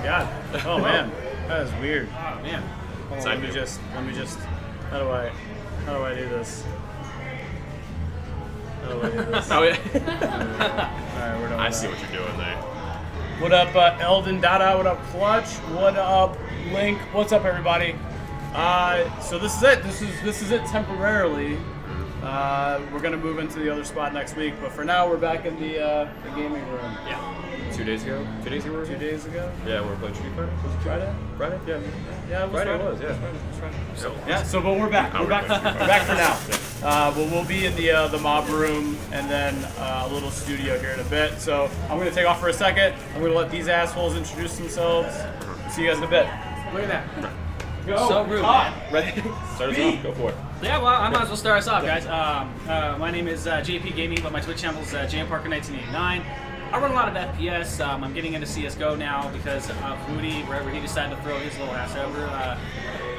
god. Oh man, that is weird. Oh man. Hold on, let me just. How do I do this? How do I do this? Oh, yeah. Alright, we're done. I see what you're doing there. What up, Eldon Dada? What up, Clutch? What up, Link? What's up, everybody? So this is it. This is it temporarily. We're gonna move into the other spot next week, but for now we're back in the gaming room. Yeah. 2 days ago? 2 days ago? 2 days ago? Yeah, we were playing Street Fighter. Was it Friday? Friday? Yeah. Yeah, it was Friday. Friday. It was, yeah. Friday. So, Yeah. So, but we're back. We're back for now. We'll be in the mob room and then a little studio here in a bit. So I'm gonna take off for a second. I'm gonna let these assholes introduce themselves. See you guys in a bit. Look at that. Go. So rude, man. ready? Start us off. Go for it. Yeah, well, I might as well start us off, guys. My name is JP Gaming, but my Twitch channel is JMParker1989. I run a lot of FPS. I'm getting into CSGO now because of Woody, wherever he decided to throw his little ass over.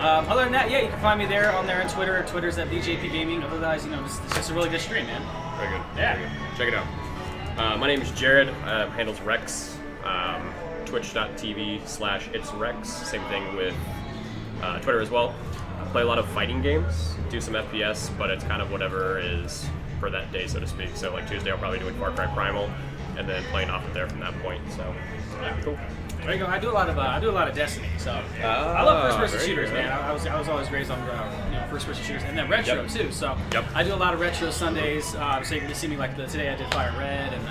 Other than that, yeah, you can find me there on Twitter. Twitter's at BJP Gaming. Otherwise, it's just a really good stream, man. Very good. Yeah. Very good. Check it out. My name is Jared. Handles Rex. Twitch.tv/itsRex. Same thing with Twitter as well. I play a lot of fighting games. Do some FPS, but it's kind of whatever is for that day, so to speak. So like Tuesday, I'll probably do Far Cry Primal, and then playing off of there from that point. So yeah, cool. There you go. I do a lot of Destiny. So I love first-person shooters, man. I was always raised on first-person shooters, and then retro too. So I do a lot of retro Sundays. So you can see me like today I did Fire Red, and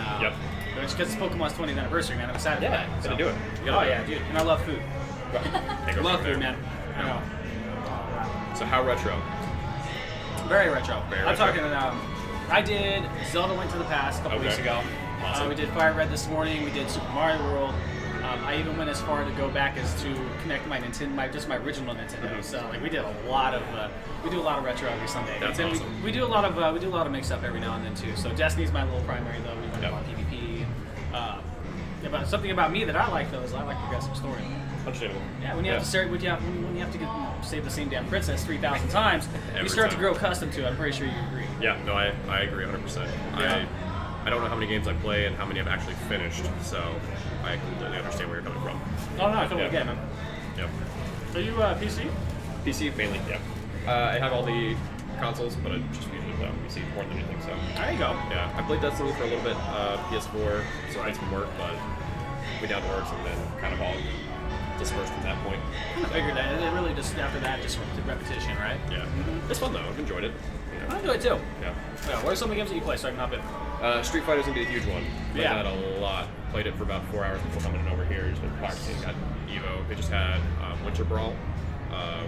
it's because it's Pokemon's 20th anniversary, man. I'm excited for that. Gotta do it. Oh yeah, dude. And I love food. I love food, man. I know. So how retro? Very retro. Very I'm retro. talking. I did Zelda Went to the Past a couple weeks ago. Awesome. We did Fire Red this morning. We did Super Mario World. I even went as far to go back as to connect my Nintendo, my original Nintendo. So like we did a lot of retro every Sunday. That's and awesome. we do a lot of mix up every now and then too. So Destiny's my little primary though. We run a lot of PvP. But something about me that I like though is I like progressive story. Understandable. Yeah, when you have to start, when you have to save the same damn princess 3,000 times, you start to grow accustomed to it. I'm pretty sure you agree. Yeah, no, I agree 100%. Yeah. I don't know how many games I play and how many I've actually finished, so I completely understand where you're coming from. Oh no, I totally get it, man. Yep. Are you PC? PC mainly, yeah. I have all the consoles, but I just usually play on PC more than anything. So There you go. yeah, I played Destiny for a little bit, PS4, so I did some work, but we down to works and then kind of all dispersed from that point. I figured that. It really just after that just did repetition, right? Yeah, it's fun though. I've enjoyed it. I do it too. Yeah. Yeah. What are some of the games that you play so I can hop in? Street Fighter's gonna be a huge one. Played Yeah. that a lot. Played it for about 4 hours before coming over here. Just been practicing. Got Evo. They just had Winter Brawl,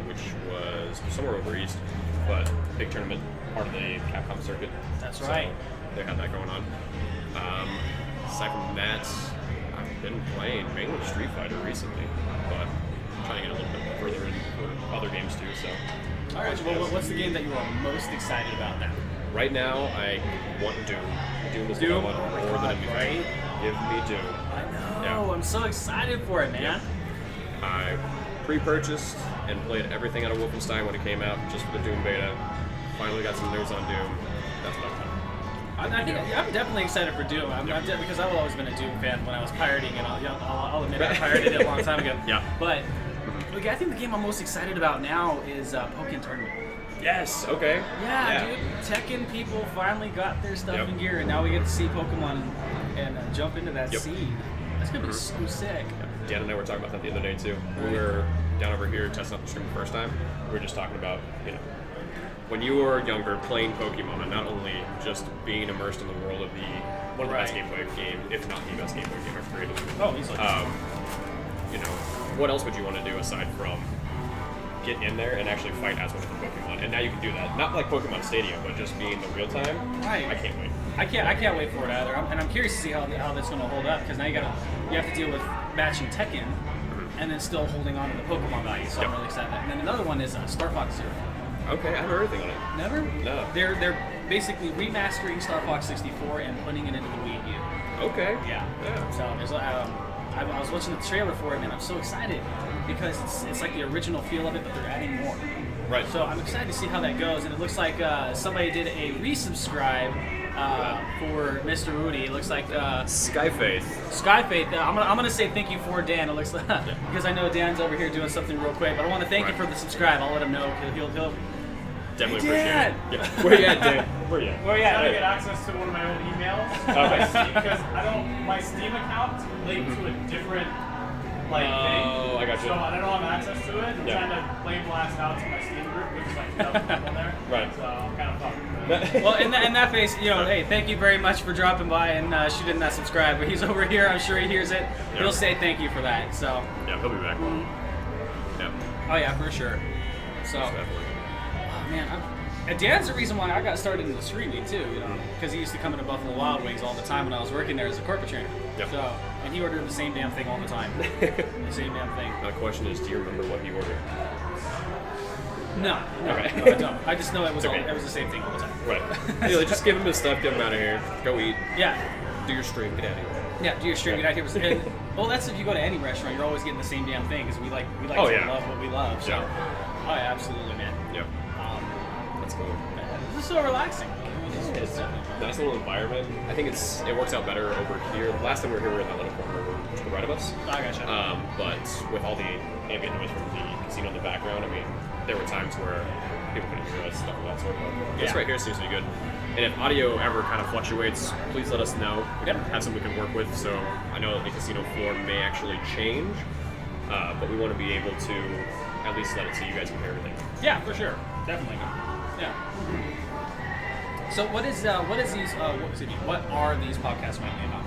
which was somewhere over east, but big tournament, part of the Capcom circuit. That's So right. they had that going on. Aside from that, I've been playing mainly Street Fighter recently, but I'm trying to get a little bit further in for other games too. So. All right. Well, what's the game that you are most excited about now? Right now, I want Doom. Doom is Doom? what I want Oh my more God, than anything. right? Give me Doom. I know. Yeah. I'm so excited for it, man. I pre-purchased and played everything out of Wootystyle when it came out, just for the Doom beta. Finally got some news on Doom. That's what I've done. I think I'm definitely excited for Doom. Because I've always been a Doom fan when I was pirating, and I'll admit I pirated it a long time ago. Yeah. But I think the game I'm most excited about now is Pokken Tournament. Yes. Okay. Yeah, dude. Tekken people finally got their stuff in gear, and now we get to see Pokemon and jump into that scene. That's gonna be so sick. Dan and I were talking about that the other day too. We were down over here testing out the stream the first time. We were just talking about, when you were younger playing Pokemon and not only just being immersed in the world of one of the best Game Boy game, if not the best Game Boy game ever created. Oh, easily. What else would you want to do aside from get in there and actually fight as one of the Pokemon? And now you can do that. Not like Pokemon Stadium, but just being in the real time. Right. I can't wait. I can't wait for it either. And I'm curious to see how that's going to hold up, because now you have to deal with matching Tekken and then still holding on to the Pokemon value. So I'm really excited. And then another one is Star Fox Zero. Okay, I haven't heard anything on it. Never? No. They're basically remastering Star Fox 64 and putting it into the Wii U. Okay. Yeah. So there's I was watching the trailer for it, and I'm so excited because it's like the original feel of it, but they're adding more. Right. So I'm excited to see how that goes, and it looks like somebody did a resubscribe for Mr. Woody. It looks like Skyfaith. Skyfaith. I'm gonna say thank you for Dan. It looks like because I know Dan's over here doing something real quick, but I want to thank you for the subscribe. I'll let him know. He'll Definitely Dan! appreciate it. Yeah. Where you at, Dan? Where you at? Well, yeah, I get access to one of my old emails because my Steam account linked to a different thing. Oh, I got you. So I don't have access to it. I'm trying to play blast out to my Steam group, which is like 2,000 people there. Right. So I'm kind of fucked. Well, in that face, hey, thank you very much for dropping by and shooting that subscribe. But he's over here. I'm sure he hears it. Yeah. He'll say thank you for that. So. Yeah, he'll be back. Yeah. Oh yeah, for sure. So. Definitely. Oh man, and Dan's the reason why I got started into streaming too. Because he used to come into Buffalo Wild Wings all the time when I was working there as a corporate trainer. Yep. So, and he ordered the same damn thing all the time. The same damn thing. Now the question is, do you remember what he ordered? No, Okay. no, I don't. I just know it was Okay. it was the same thing all the time. Right. Just give him his stuff, get him out of here. Go eat. Yeah. Do your stream, get out of here. Yeah, do your stream, get out here. And, well, that's if you go to any restaurant, you're always getting the same damn thing because we like to love what we love. So, oh yeah, absolutely, man. Yep. That's cool. This is so relaxing. It's a nice little environment. I think it works out better over here. Last time we were here, we were in that little corner to the right of us. I gotcha. But with all the ambient noise from the casino in the background, I mean, there were times where people couldn't hear us, stuff of that sort. But this right here seems to be good. And if audio ever kind of fluctuates, please let us know. We can have something we can work with. So I know that the casino floor may actually change, but we want to be able to at least let it so you guys can hear everything. Yeah, for sure. Definitely. Yeah. So what are these podcasts mainly about?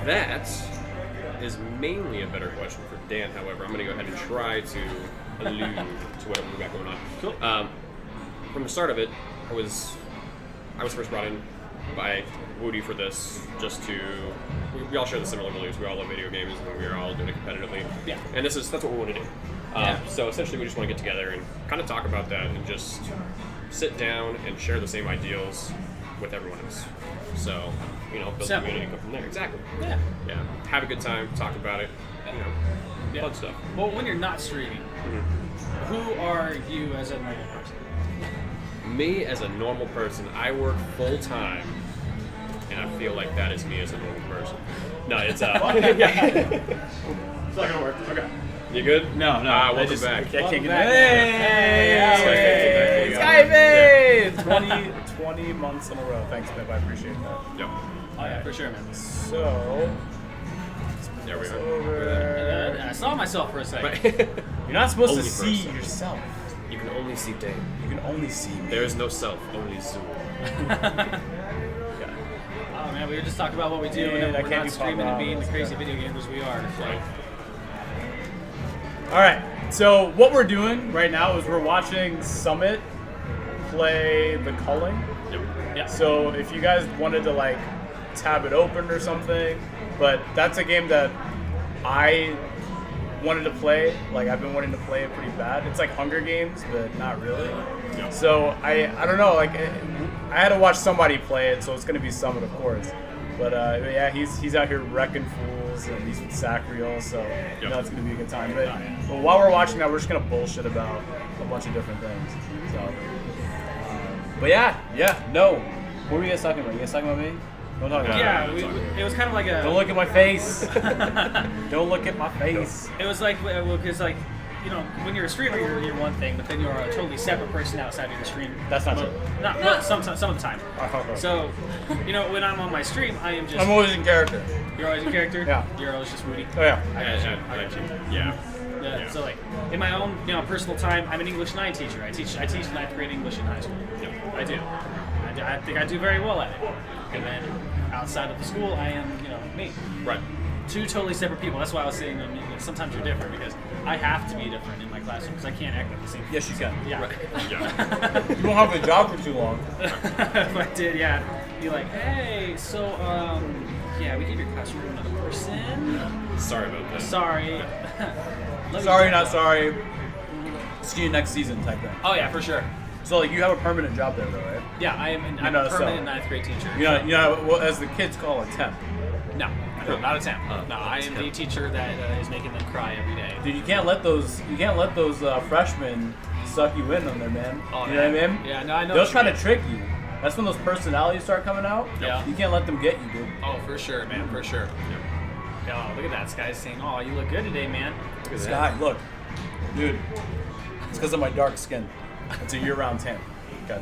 That is mainly a better question for Dan. However, I'm going to go ahead and try to allude to whatever we got going on. Cool. From the start of it, I was first brought in by Woody for this, just to we all share the similar beliefs. We all love video games, and we're all doing it competitively. Yeah. And that's what we want to do. So essentially, we just want to get together and kind of talk about that, and just sit down and share the same ideals with everyone else. So, build a community and go from there. Exactly. Yeah. Yeah. Have a good time. Talk about it. Fun stuff. Well, when you're not streaming, who are you as a normal person? Me as a normal person, I work full time, and I feel like that is me as a normal person. No, it's It's not gonna work. Okay. You good? No. Welcome back. I can't get Hey, Skyfaith! 20 months in a row. Thanks, Biff. I appreciate that. Yep. Oh yeah, for sure, man. So, There we are. over. I saw myself for a second. You're not supposed Only to for a see second. yourself. You can only see Dave. You can only see me. There is no self, only Zoom. Oh man, we were just talking about what we do Yeah, when that we're can't not be streaming and being the popped crazy video gamers we are. So. Right. All right. So what we're doing right now is we're watching Summit play the culling. Yep. Yeah. So if you guys wanted to tab it open or something, but that's a game that I wanted to play. I've been wanting to play it pretty bad. It's like Hunger Games, but not really. Yeah. So I don't know. I had to watch somebody play it, so it's gonna be Summit, of course. But yeah, he's out here wrecking fools, and he's with Sacriel, so it's gonna be a good time. But while we're watching that, we're just gonna bullshit about a bunch of different things. So, but no. What were you guys talking about? You guys talking about me? Don't talk about me. Yeah, it was kind of like a. Don't look at my face. Don't look at my face. It was like because when you're a streamer, you're one thing, but then you're a totally separate person outside of the stream. That's not true. Not some of the time. So, when I'm on my stream, I am just. I'm always in character. You're always a character. Yeah. You're always just Woody. Oh yeah. Yeah. So in my own personal time, I'm an English 9 teacher. I teach 9th grade English in high school. Yep. I do. I think I do very well at it. And then outside of the school, I am me. Right. Two totally separate people. That's why I was saying sometimes you're different because I have to be different in my classroom because I can't act like the same. Yes, you can. Yeah. Right. Yeah. You won't have a job for too long. If I did, yeah. Be like, hey, so we gave your classroom to another person. Sorry about that. Sorry. Sorry, not sorry. See you next season type thing. Oh yeah, for sure. So you have a permanent job there, though, right? Yeah, I'm a permanent 9th grade teacher. You know, well, as the kids call it, temp. No, not a temp. No, I am the teacher that is making them cry every day. Dude, you can't let those freshmen suck you in on there, man. Oh, you know what I mean? Yeah, no, I know. They'll try to trick you. That's when those personalities start coming out. Yeah. You can't let them get you, dude. Oh, for sure, man, for sure. Oh, look at that. Sky's saying, "Oh, you look good today, man." Look at Sky, look, dude. It's because of my dark skin. It's a year-round tan. Okay.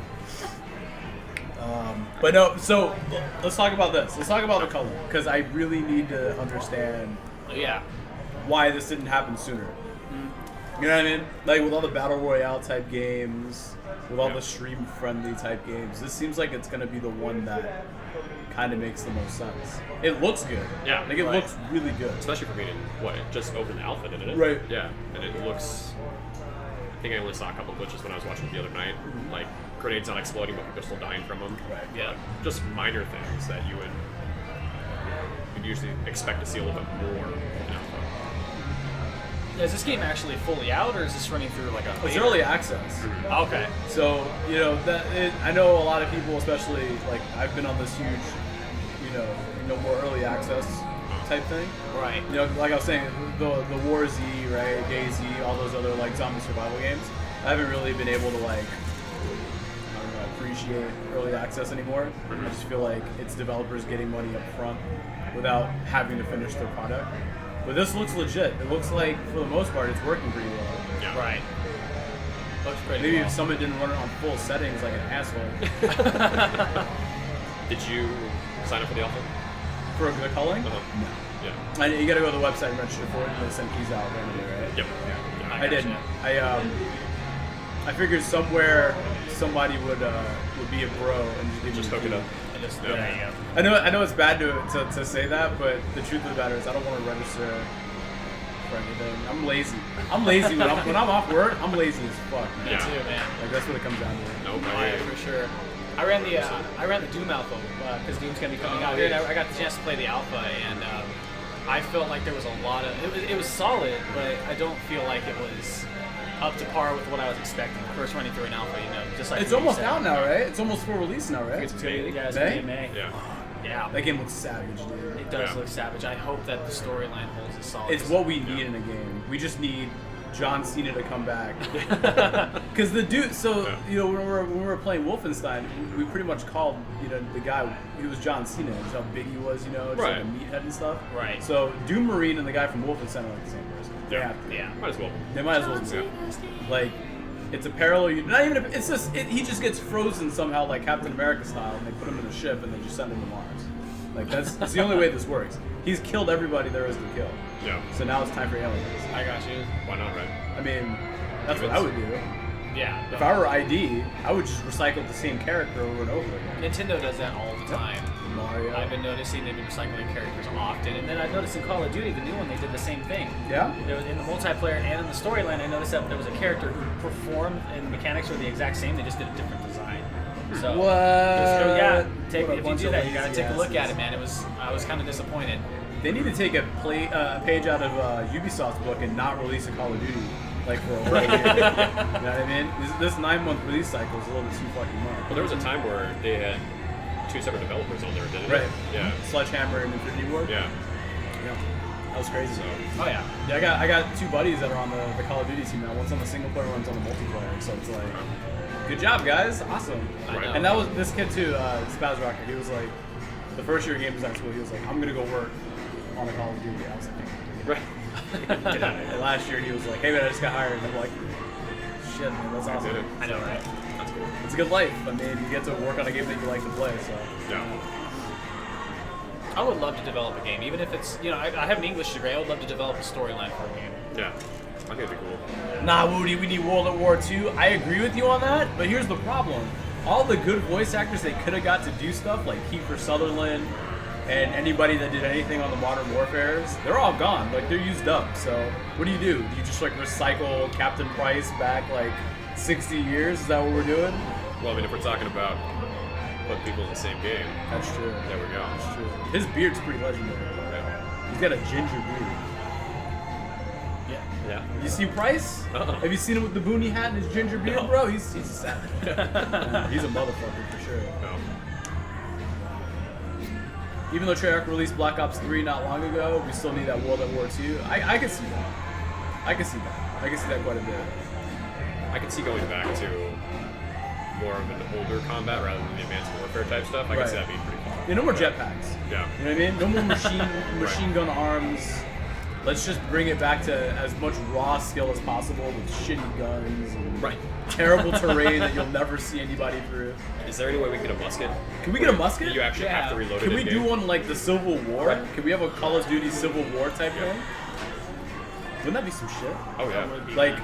But no, so let's talk about this. Let's talk about the color, because I really need to understand Yeah. why this didn't happen sooner. You know what I mean? Like with all the battle royale type games, with all the stream-friendly type games, this seems like it's gonna be the one that kind of makes the most sense. It looks good. Yeah, like it looks really good. Especially for being in what, it just opened alpha, didn't it? Right. Yeah, and it looks. I think I only saw a couple glitches when I was watching it the other night. Like grenades not exploding, but people are still dying from them. Right. Yeah. Just minor things that you'd usually expect to see a little bit more in alpha. Is this game actually fully out, or is this running through like a? It's early access. Okay. So, you know, I know a lot of people, especially, like, I've been on this huge, more early access type thing. Right. You know, like I was saying, the War Z, right, DayZ, all those other, like, zombie survival games, I haven't really been able to, like, I don't know, appreciate early access anymore. I just feel like it's developers getting money up front without having to finish their product. But this looks legit. It looks like, for the most part, it's working pretty well. Yeah. Right. Looks pretty Maybe well. if someone didn't run it on full settings like an asshole. Did you sign up for the alpha? For the culling? Uh-huh. No. Yeah. You gotta go to the website and register for it, and they send keys out randomly, right? Yep. Yeah. I I didn't. gotcha. I figured somewhere somebody would be a bro and just give me Just the hook it key. up. There you go. I know it's bad to say that, but the truth of the matter is I don't want to register for anything. I'm lazy. I'm lazy when I'm off work. I'm lazy as fuck, man. Me Yeah. too, man. Like that's what it comes down to. Nope. Oh, yeah, for sure. I ran the Doom alpha because Doom's gonna be coming out here, and I got the chance to play the alpha, and I felt like there was a lot of it was solid, but I don't feel like it was up to par with what I was expecting. First running through an alpha, just like It's you almost said. out now, right? It's almost full release now, right? It's gonna be, yeah, it's May? gonna be in May. Yeah. Yeah. That game looks savage, dude. It does Yeah. look savage. I hope that the storyline holds as solid. It's what we need in a game. We just need John Cena to come back. Because the dude, when we were playing Wolfenstein, we pretty much called, the guy, he was John Cena. Just how big he was, just like a meathead and stuff. Right. So Doom Marine and the guy from Wolfenstein are like the same person. They have to. Yeah. Might as well. They might as well be. Like, it's a parallel. Not even. It's just. He just gets frozen somehow, like Captain America style, and they put him in a ship and they just send him to Mars. Like that's the only way this works. He's killed everybody there is to kill. Yeah. So now it's time for aliens. I got you. Why not, right? I mean, that's what I would do. Yeah. If I were ID, I would just recycle the same character over and over again. Nintendo does that all the time. Mario. I've been noticing they've been recycling characters often, and then I noticed in Call of Duty, the new one, they did the same thing. Yeah? There was, in the multiplayer and in the storyline, I noticed that there was a character who performed, and the mechanics were the exact same. They just did a different design. So What? yeah, What a if you bunch do of that, you gotta lazy take a look at asses. it, man. I was kind of disappointed. They need to take a page out of Ubisoft's book and not release a Call of Duty like for over a year. You know what I mean? This 9-month release cycle is a little bit too fucking much. Well, there was a time where they had two separate developers on there, didn't Right. it? Yeah. Sledgehammer and Infinity Ward. Yeah. Yeah. That was crazy. So, Oh yeah. Yeah, I got two buddies that are on the Call of Duty team now. One's on the single player, one's on the multiplayer. So it's like, good job, guys. Awesome. I know. And that was this kid too, Spaz Rocker. He was like, the first year of game design school, he was like, I'm gonna go work on a Call of Duty. I was like, right. get out of here. And last year he was like, hey man, I just got hired. And I'm like, shit, man, that's I awesome. did it. I know, right? That's cool. It's a good life. I mean, you get to work on a game that you like to play. So Yeah. I would love to develop a game, even if it's I have an English degree. I would love to develop a storyline for a game. Yeah. I think it'd be cool. nah, Woody, we need World at War II. I agree with you on that, but here's the problem. All the good voice actors they could have got to do stuff, like Kiefer Sutherland and anybody that did anything on the Modern Warfares, they're all gone. Like, they're used up. So what do? Do you just, like, recycle Captain Price back, like, 60 years? Is that what we're doing? Well, I mean, if we're talking about putting people in the same game, That's true. there we go. That's true. His beard's pretty legendary. Yeah. He's got a ginger beard. Yeah. Yeah. You see Price? Uh-uh. Have you seen him with the boonie hat and his ginger beard, No. bro? He's a savage. He's a motherfucker for sure. No. Even though Treyarch released Black Ops 3 not long ago, we still need that World at War 2. I can see that. I can see that. I can see that quite a bit. I can see going back to more of an older combat rather than the advanced warfare type stuff, I can see that being pretty fun. Yeah, no more jetpacks. Yeah. You know what I mean? No more machine gun arms. Let's just bring it back to as much raw skill as possible with shitty guns and terrible terrain that you'll never see anybody through. Is there any way we can get a musket? Can we get a musket? You actually have to reload it. Can we do in-game? one like the Civil War? Right. Can we have a Call of Duty Civil War type thing? Wouldn't that be some shit? Oh yeah. Like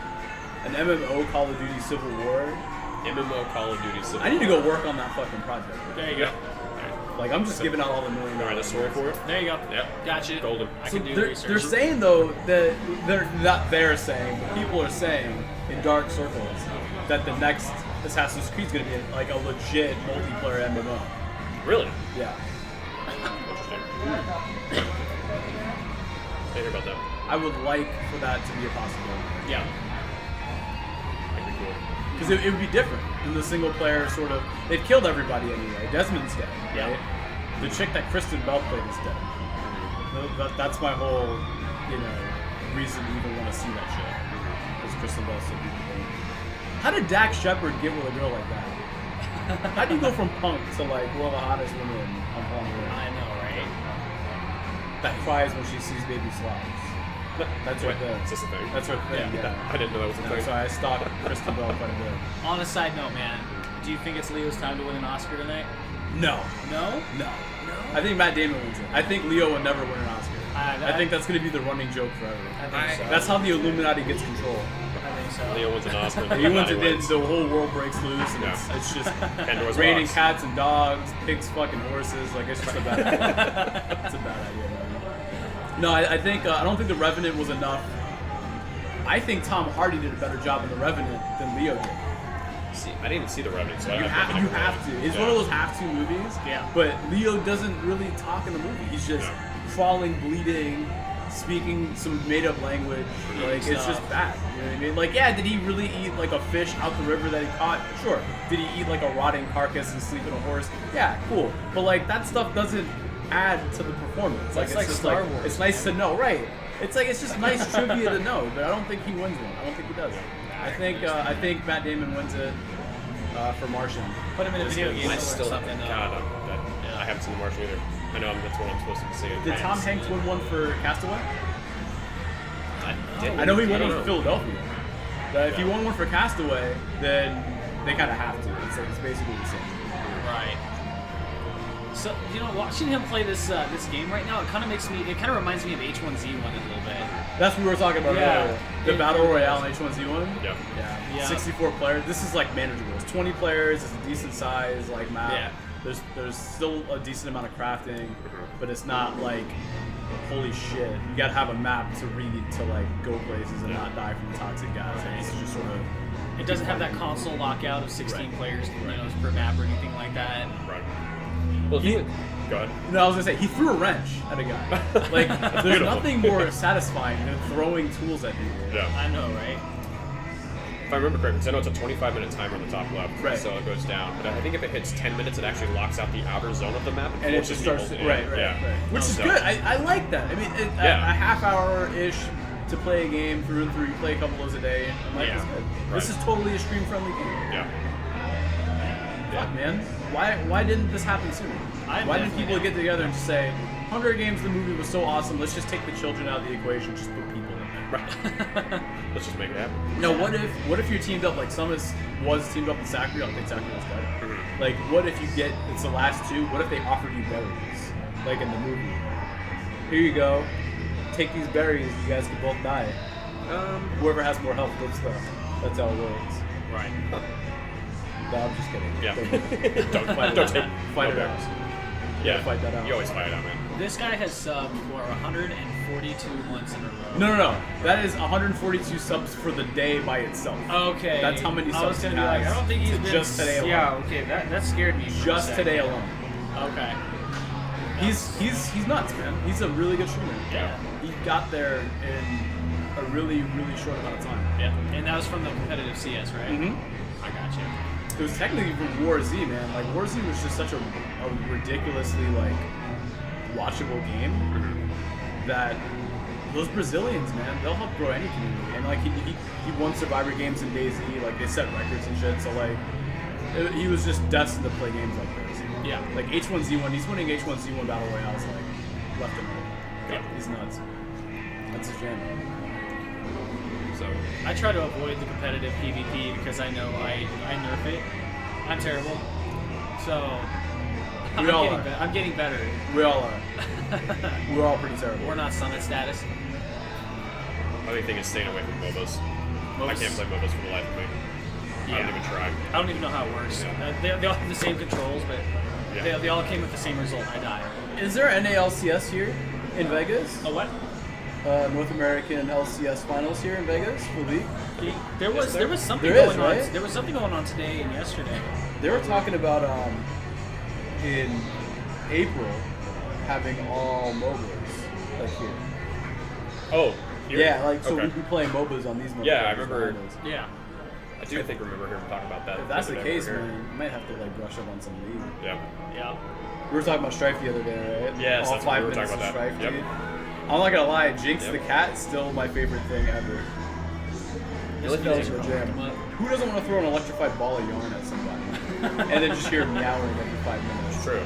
an MMO Call of Duty Civil War. MMO Call of Duty Civil I need to War. go work on that fucking project. There you go. Like I'm just giving out all the $1 million. Alright, the story for it? There you go. Yep. Gotcha. Golden. I So can do they're research. saying though that they're saying, but people are saying in dark circles that the next Assassin's Creed is going to be like a legit multiplayer MMO. Really? Yeah. Interesting. I hear about that. I would like for that to be a possibility. Yeah. That'd be cool. Because it would be different than the single player sort of. They've killed everybody anyway. Desmond's dead. Yeah. Right? The chick that Kristen Bell played is dead. That's my whole, reason to even want to see that shit. Because Kristen Bell's so beautiful. How did Dax Shepard get with a girl like that? How do you go from punk to like one of the hottest women on planet Earth? I know, right? That cries when she sees baby sloths. That's right there. Is this a thing? That's her thing. Yeah. I didn't know that was a No, thing. so I stalked Kristen Bell quite a bit. On a side note, man, do you think it's Leo's time to win an Oscar tonight? No. No? No. I think Matt Damon wins it. I think Leo will never win an Oscar. I think that's going to be the running joke forever. I think so. That's how the Illuminati gets control. I think so. Leo wins an Oscar. He wins it, then the whole world breaks loose, and Yeah. it's just Pandora's raining box. cats and dogs, pigs fucking horses. Like, it's just a bad idea. It's a bad idea, man. No, I think, I don't think The Revenant was enough. I think Tom Hardy did a better job in The Revenant than Leo did. See, I didn't even see The Revenant, so You have to. It's one of those have-to movies. Yeah. But Leo doesn't really talk in the movie. He's just crawling, bleeding, speaking some made-up language. Like, it's just bad. You know what I mean? Like, yeah, did he really eat like a fish out the river that he caught? Sure. Did he eat like a rotting carcass and sleep in a horse? Yeah, cool. But like that stuff doesn't add to the performance. It's like just Star Wars. It's nice to know, right? It's just nice trivia to know, but I don't think he wins one. I don't think he does. I think Matt Damon wins it for Martian. Put him in a video game I or still something. God, I haven't seen The Martian either. I know that's what I'm supposed to be seeing. Did Tom Hanks win one for Castaway? I I know he won don't one know. for Philadelphia. But if he won one for Castaway, then they kind of have to. It's basically the same. Right. So watching him play this game right now, it kind of reminds me of H1Z1 a little bit. That's what we were talking about earlier. The Battle Royale in H1Z1. Yeah. Yeah. 64 players. This is like manageable. It's 20 players. It's a decent size like map. Yeah. There's still a decent amount of crafting, but it's not like holy shit. You gotta have a map to read to like go places and not die from the toxic gas. Like, this is just sort of. It doesn't have that console lockout of 16 players, per map or anything like that. Right. Well, go ahead. No, I was gonna say he threw a wrench at a guy. Like there's Beautiful. nothing more satisfying than throwing tools at people. Yeah. I know, right? If I remember correctly, because I know it's a 25-minute timer on the top left, Right. so it goes down. But I think if it hits 10 minutes, it actually locks out the outer zone of the map And it forces just starts people to, in. right, Yeah. which is So- good. I like that. I mean, Yeah. a half hour-ish to play a game through and through. You play a couple of those a day. I'm like, Yeah. this is good. Right. This is totally a stream-friendly game. Yeah. Fuck, man. Why didn't this happen sooner? Why didn't people get together and just say, Hunger Games, the movie was so awesome, let's just take the children out of the equation, just put people in there. Right. Let's just make it happen. No, what if you're teamed up, like Summit was teamed up with Zachary, I don't think Zachary was dead. Like, what if you get, it's the last two, what if they offered you berries? Like in the movie. Here you go, take these berries, you guys can both die. Whoever has more health lives though. That's how it works. Right. No, I'm just kidding. Yeah. Don't fight it Don't out. take Fight no it out. berries. You Yeah. gotta fight that out. You always fight it out, man. This guy has subbed for 142 months in a row. No. That is 142 subs for the day by itself. Okay. That's how many I was subs gonna he be like, has I don't think he's been just today alone. Yeah. Okay. That scared me. For a Just second. today alone. Okay. He's nuts, man. He's a really good streamer. Yeah. He got there in a really, really short amount of time. Yeah. And that was from the competitive CS, right? Mm-hmm. I got you. It was technically from War Z, man. Like War Z was just such a ridiculously like watchable game that those Brazilians, man, they'll help grow any community. And like he won Survivor games in DayZ, like they set records and shit. So like he was just destined to play games like this. Yeah. Like H1Z1, he's winning H1Z1 Battle Royales like left and right. Yeah. He's nuts. That's his jam. So I try to avoid the competitive PvP because I know I nerf it. I'm terrible. So We all are. I'm getting better. We all are. We're all pretty terrible. We're not summit status. my only thing is staying away from MOBAs. I MOBAs. can't play MOBAs for the life of me. I don't even try. I don't even know how it works. Yeah. They all have the same controls, but Yeah. they all came with the same result. I die. Is there NALCS here in Vegas? Oh, what? North American LCS finals here in Vegas for League? There was something There is, going right? on. There was something going on today and yesterday. They were talking about in April having all MOBAs like here. Oh, here? Yeah, like so Okay. we'd be playing MOBAs on these. Yeah, I motherfuckers remember- behind us. Yeah. I do remember hearing talk about that. If that's the other day case, over here. man, you might have to like brush up on some League. Yeah. Yeah. We were talking about Strife the other day, right? Yes, all that's what 5 we were minutes talking of about that. Strife, Yep. dude. I'm not gonna lie, Jinx Yep. the cat is still my favorite thing ever. You like That was music? her jam. Who doesn't want to throw an electrified ball of yarn at somebody and then just hear meowing every 5 minutes? It's true.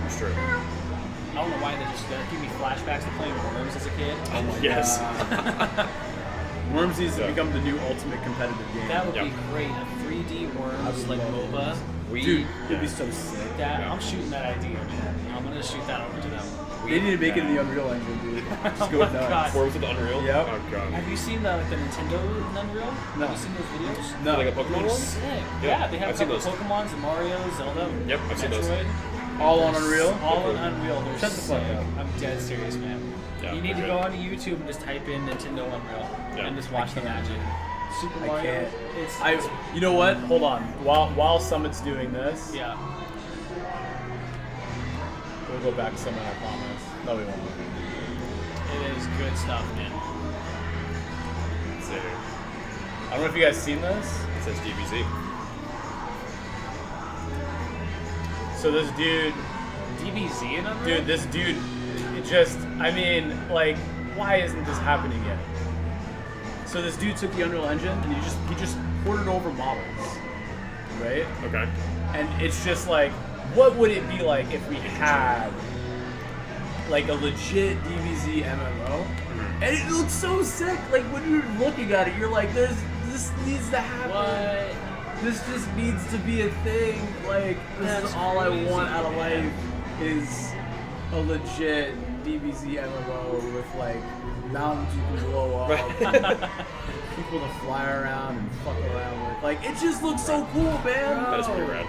It's true. I don't know why they just give me flashbacks to playing Worms as a kid. Oh my Yes. god. Worms needs to Yeah. become the new ultimate competitive game. That would Yep. be great. A 3D I Worms would like love MOBA. Dude, it'd yeah. be so sick. That Yeah. I'm shooting that idea, man. I'm gonna shoot that over to them. They need to make it in the Unreal Engine, dude. Just go Oh my nuts. God. Worms with Unreal? Yep. Oh, God. Have you seen the Nintendo Unreal? No. Have you seen those videos? No. Like a Pokemon They're one? sick. Yeah, Yeah, they have I've a seen couple those. Pokemons and Mario, Zelda, Yep, I've seen those. Metroid. All on Unreal? All Cool. on Unreal. They're Shut the fuck sick. up. I'm dead serious, man. Yeah, You need to they're go good. onto YouTube and just type in Nintendo Unreal Yeah. and just watch the magic. Super I Mario. can't. It's You know what? Hold on. While Summit's doing this, yeah. we'll go back to Summit, I promise. No, we won't. It is good stuff, man. It's a- I don't know if you guys seen this. It says DBZ. So this dude, DBZ in Unreal? dude, this dude, it just, I mean, like, why isn't this happening yet? So this dude took the Unreal Engine and he just ported over models, right? Okay. And it's just like, what would it be like if we had like a legit DBZ MMO? And it looks so sick. Like when you're looking at it, you're like, this needs to happen. What? This just needs to be a thing. Like this That's is all I crazy, want out of man. life is a legit DBZ MMO with like mountains you can blow up, people to fly around and fuck around with. Like it just looks so cool, man. That is pretty rad.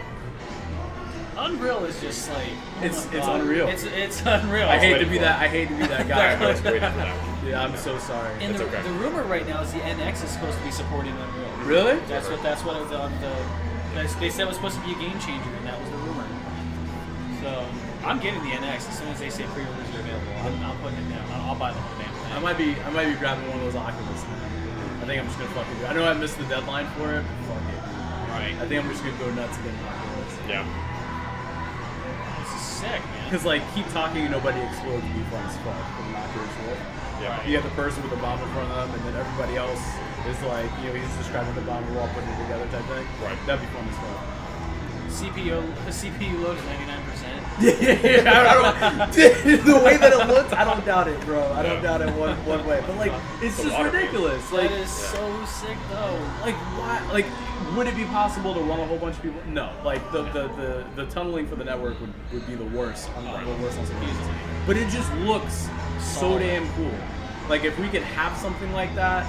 Unreal is just like It's God. unreal. It's unreal. I hate to waiting be for that. I hate to be that guy. I was waiting for that one. Yeah, I'm so sorry. And That's the, okay. the rumor right now is the NX is supposed to be supporting Unreal. Really? That's what it was on they said it was supposed to be a game changer, and that was the rumor. So I'm getting the NX as soon as they say pre-orders are available. I'm putting it down. I'll buy the whole damn thing. I might be grabbing one of those Oculus now. I think I'm just gonna fucking do it. I know I missed the deadline for it, but fuck it. Right. I think I'm just gonna go nuts and get an Oculus. Yeah. This is sick, man. Because like keep talking and nobody explodes would be fun as fuck with an Oculus Rift. Yeah. You have the person with the bomb in front of them, and then everybody else is like, you know, he's describing the bomb, we're all putting it together type thing. Right. That'd be fun as fuck. CPU load is 99%. Yeah, I don't, the way that it looks, I don't doubt it, bro. I don't Yeah. doubt it one way. But like, it's The just water rate. ridiculous. Like, That is so sick, though. like why? Like, would it be possible to run a whole bunch of people? No. Like the tunneling for the network would be the worst on the worst on some cases. But it just looks so Solid. damn cool. Like if we could have something like that,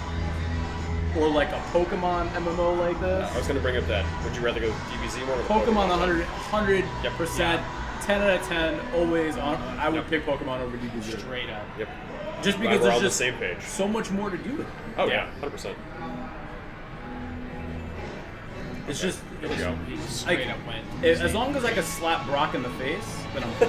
or like a Pokemon MMO like this. I was going to bring up that. Would you rather go with DBZ or with Pokemon one? 100%, 10 out of 10, always on. I would Yep. pick Pokemon over DBZ. Straight up. Yep. Just Glad because we're there's all on the just same page. so much more to do with it. Oh yeah, 100%. It's just, There we go. He just Like, straight up went. as long as I can slap Brock in the face, then I'm cool.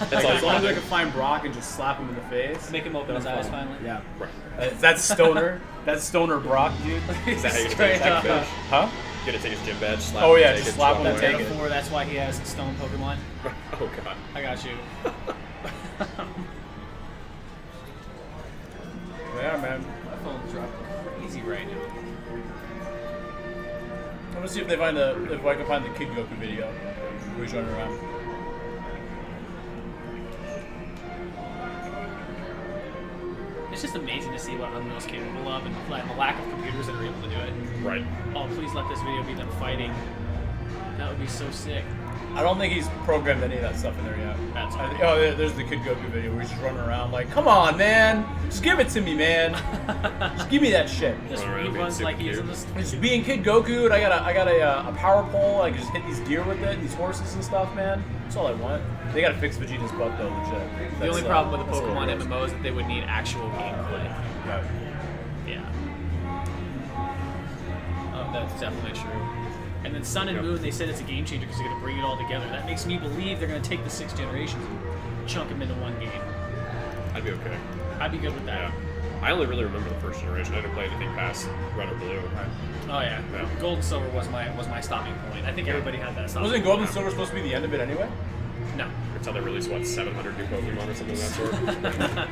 That's Like, all as you long as I can can find Brock and just slap him in the face. Make him open then his I'm eyes fine. finally. Yeah. Right. That's Stoner. That's Stoner Brock, dude. Is that how you Straight take his up. gym badge? Huh? You gotta take his gym badge, slap Oh, him, yeah, take just it, slap drop him and it. take it. Metaphor, that's why he has stone Pokemon. Oh god. I got you. Yeah, man. My phone's dropping crazy right now. gonna see if if I can find the Kid Goku video where he's running around. It's just amazing to see what Unreal's capable of and the lack of computers that are able to do it. Right. Oh, please let this video be them fighting. That would be so sick. I don't think he's programmed any of that stuff in there yet. That's all right. Oh, there's the Kid Goku video where he's just running around like, come on, man, just give it to me, man. Just give me that shit. Just Running around being runs super like he's cute. in this. It's being Kid Goku, and I got a power pole. I can just hit these deer with it, these horses and stuff, man. That's all I want. They gotta fix Vegeta's butt though, legit. The only problem with the Pokemon MMO is that they would need actual gameplay. Yeah. Yeah. Oh, that's definitely true. And then Sun and Yep. Moon, they said it's a game changer because they're going to bring it all together. That makes me believe they're going to take the 6 generations and chunk them into one game. I'd be okay. I'd be good with that. Yeah. I only really remember the first generation. I didn't play anything past Red or Blue. Oh yeah. Yeah. Gold and Silver was my stopping point. I think everybody had that. Stopping Wasn't Gold and point. Silver supposed to be the end of it anyway? No. Until they released, what, 700 new Pokemon or something of that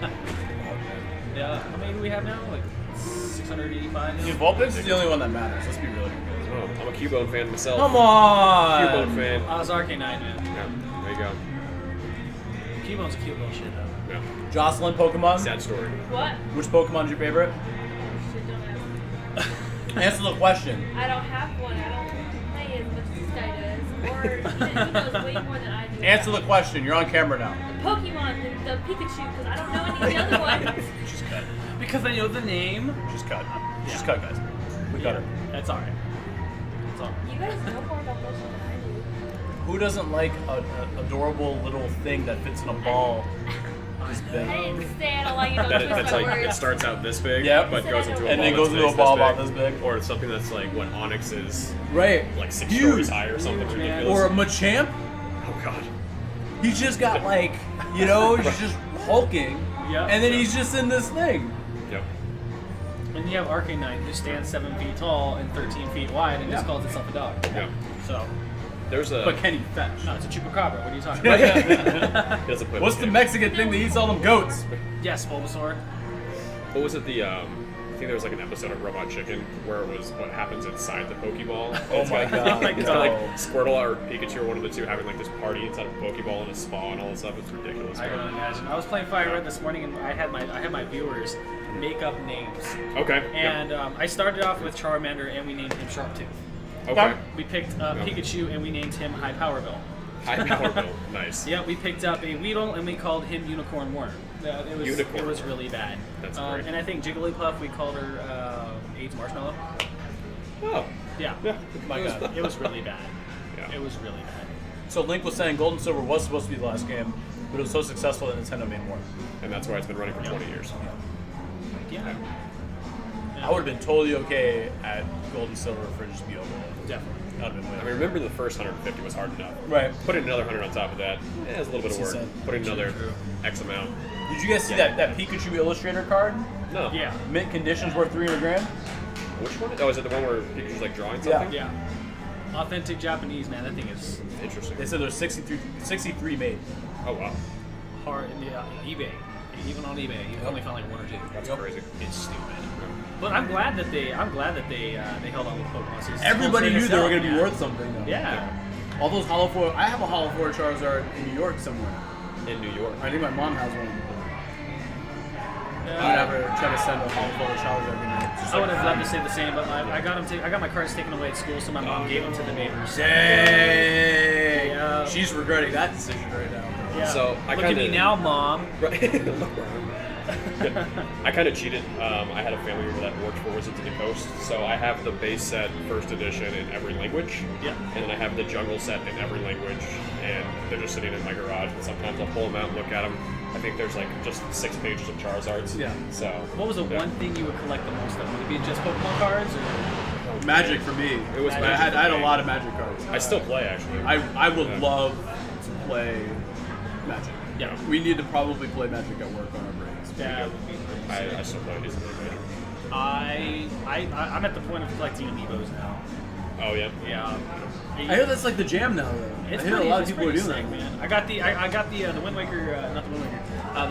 sort? Yeah. How many do we have now? Like 685 now? The Vulpix is the only one that matters. Let's be really good. Oh, I'm a Cubone fan myself. Come on! Cubone fan. I was Arcanine, man. Yeah, there you go. Cubone's a cute little shit, though. Yeah. Jocelyn Pokemon? Sad story. What? Which Pokemon's your favorite? Shit, don't ask. Answer the question. I don't have one. I don't play as much as this guy does. Or he knows way more than I do. Answer the question. You're on camera now. The Pokemon, the Pikachu, because I don't know any of the other ones. Just cut. Because I know the name. Just cut. Just cut, guys. We cut her. That's alright. That's alright. You guys know more about this than I do. Who doesn't like an adorable little thing that fits in a ball this big? I didn't say I don't like you. Don't twist That's my like, it words. starts out this big, Yep. but goes into a And ball then goes that's into a ball about this this big. Or it's something that's like, what, Onyx is Right. like 6 Huge. stories high or something Huge, man. ridiculous. Or a Machamp. Oh, God. He's just got like, he's just hulking. Yeah. And then he's just in this thing. Yep. And you have Arcanine, who stands 7 feet tall and 13 feet wide, and just Yeah. calls itself a dog. Yeah. So, There's a... But can he fetch? no, it's a chupacabra. What are you talking about? He doesn't play What's this the game. Mexican thing that eats all them goats? Yes, Bulbasaur. What was it, I think there was like an episode of Robot Chicken where it was what happens inside the Pokeball. Oh It's my got- God. It's No. got like Squirtle or Pikachu or one of the two having like this party inside of a Pokeball and a spa and all this stuff. It's ridiculous. I can imagine. I was playing Fire Red this morning, and I had my viewers make up names. Okay. And I started off with Charmander, and we named him Sharptooth. yeah. Okay. We picked Yeah. Pikachu, and we named him High Power Bill. High power bill. Nice. Yeah, we picked up a Weedle, and we called him Unicorn Warner. Unicorn. It was really bad. That's great. And I think Jigglypuff, we called her AIDS Marshmallow. Oh. Yeah. Yeah. My God. It was really bad. Yeah. It was really bad. So Link was saying Gold and Silver was supposed to be the last game, but it was so successful that Nintendo made more. And that's why it's been running for 20 years. Yeah. I would have been totally okay at Gold and Silver for it just be over. Definitely. That would have been I way. mean, remember the first 150 was hard enough. Right. Putting another 100 on top of that, it's a little bit of It's work. insane. Putting another True. X amount. Did you guys see Yeah. that Pikachu Illustrator card? No. Yeah. Mint conditions worth 300 grand. Which one? Oh, is it the one where Pikachu's like drawing something? Yeah. Authentic Japanese, man. That thing is Interesting. They said there's 63 made. Oh, wow. hard. Yeah, eBay. Even on eBay, you only found like 1 or 2. That's Yep. crazy. It's stupid. But I'm glad that they held on with Pokemon. So it's Everybody closer knew they were sell, going to be yeah. worth something. Though. Yeah. All those Hollow 4. I have a Hollow 4 Charizard in New York somewhere. In New York. I think my mom has one. I would Yeah. never try to send a Hollow 4 Charizard in there. It's just I would like- have loved to say the same, but I got them. I got my cards taken away at school, so my mom gave them to the neighbors. Dang! Yeah. She's regretting that decision right now. Yeah. So, I look at me kinda- now, mom. Right. I kind of cheated. I had a family member that worked for Wizards of the Coast, so I have the base set first edition in every language. Yeah. And then I have the jungle set in every language, and they're just sitting in my garage. And sometimes I'll pull them out and look at them. I think there's like just 6 pages of Charizards. Yeah. So. What was the yeah. one thing you would collect the most of? Would it be just Pokemon cards, or Magic for me. It was I Magic had for I had a me. lot of Magic cards. I still play actually. I would Yeah. love to play Magic. yeah, We need to probably play Magic at work on our breaks. yeah. I still play decently Magic. I'm at the point of collecting amiibos now. Oh yeah. Yeah. I hear that's like the jam now, though. It's I hear pretty, a lot of it's people are pretty doing sick, that. man. I got the Wind Waker, not the Wind Waker,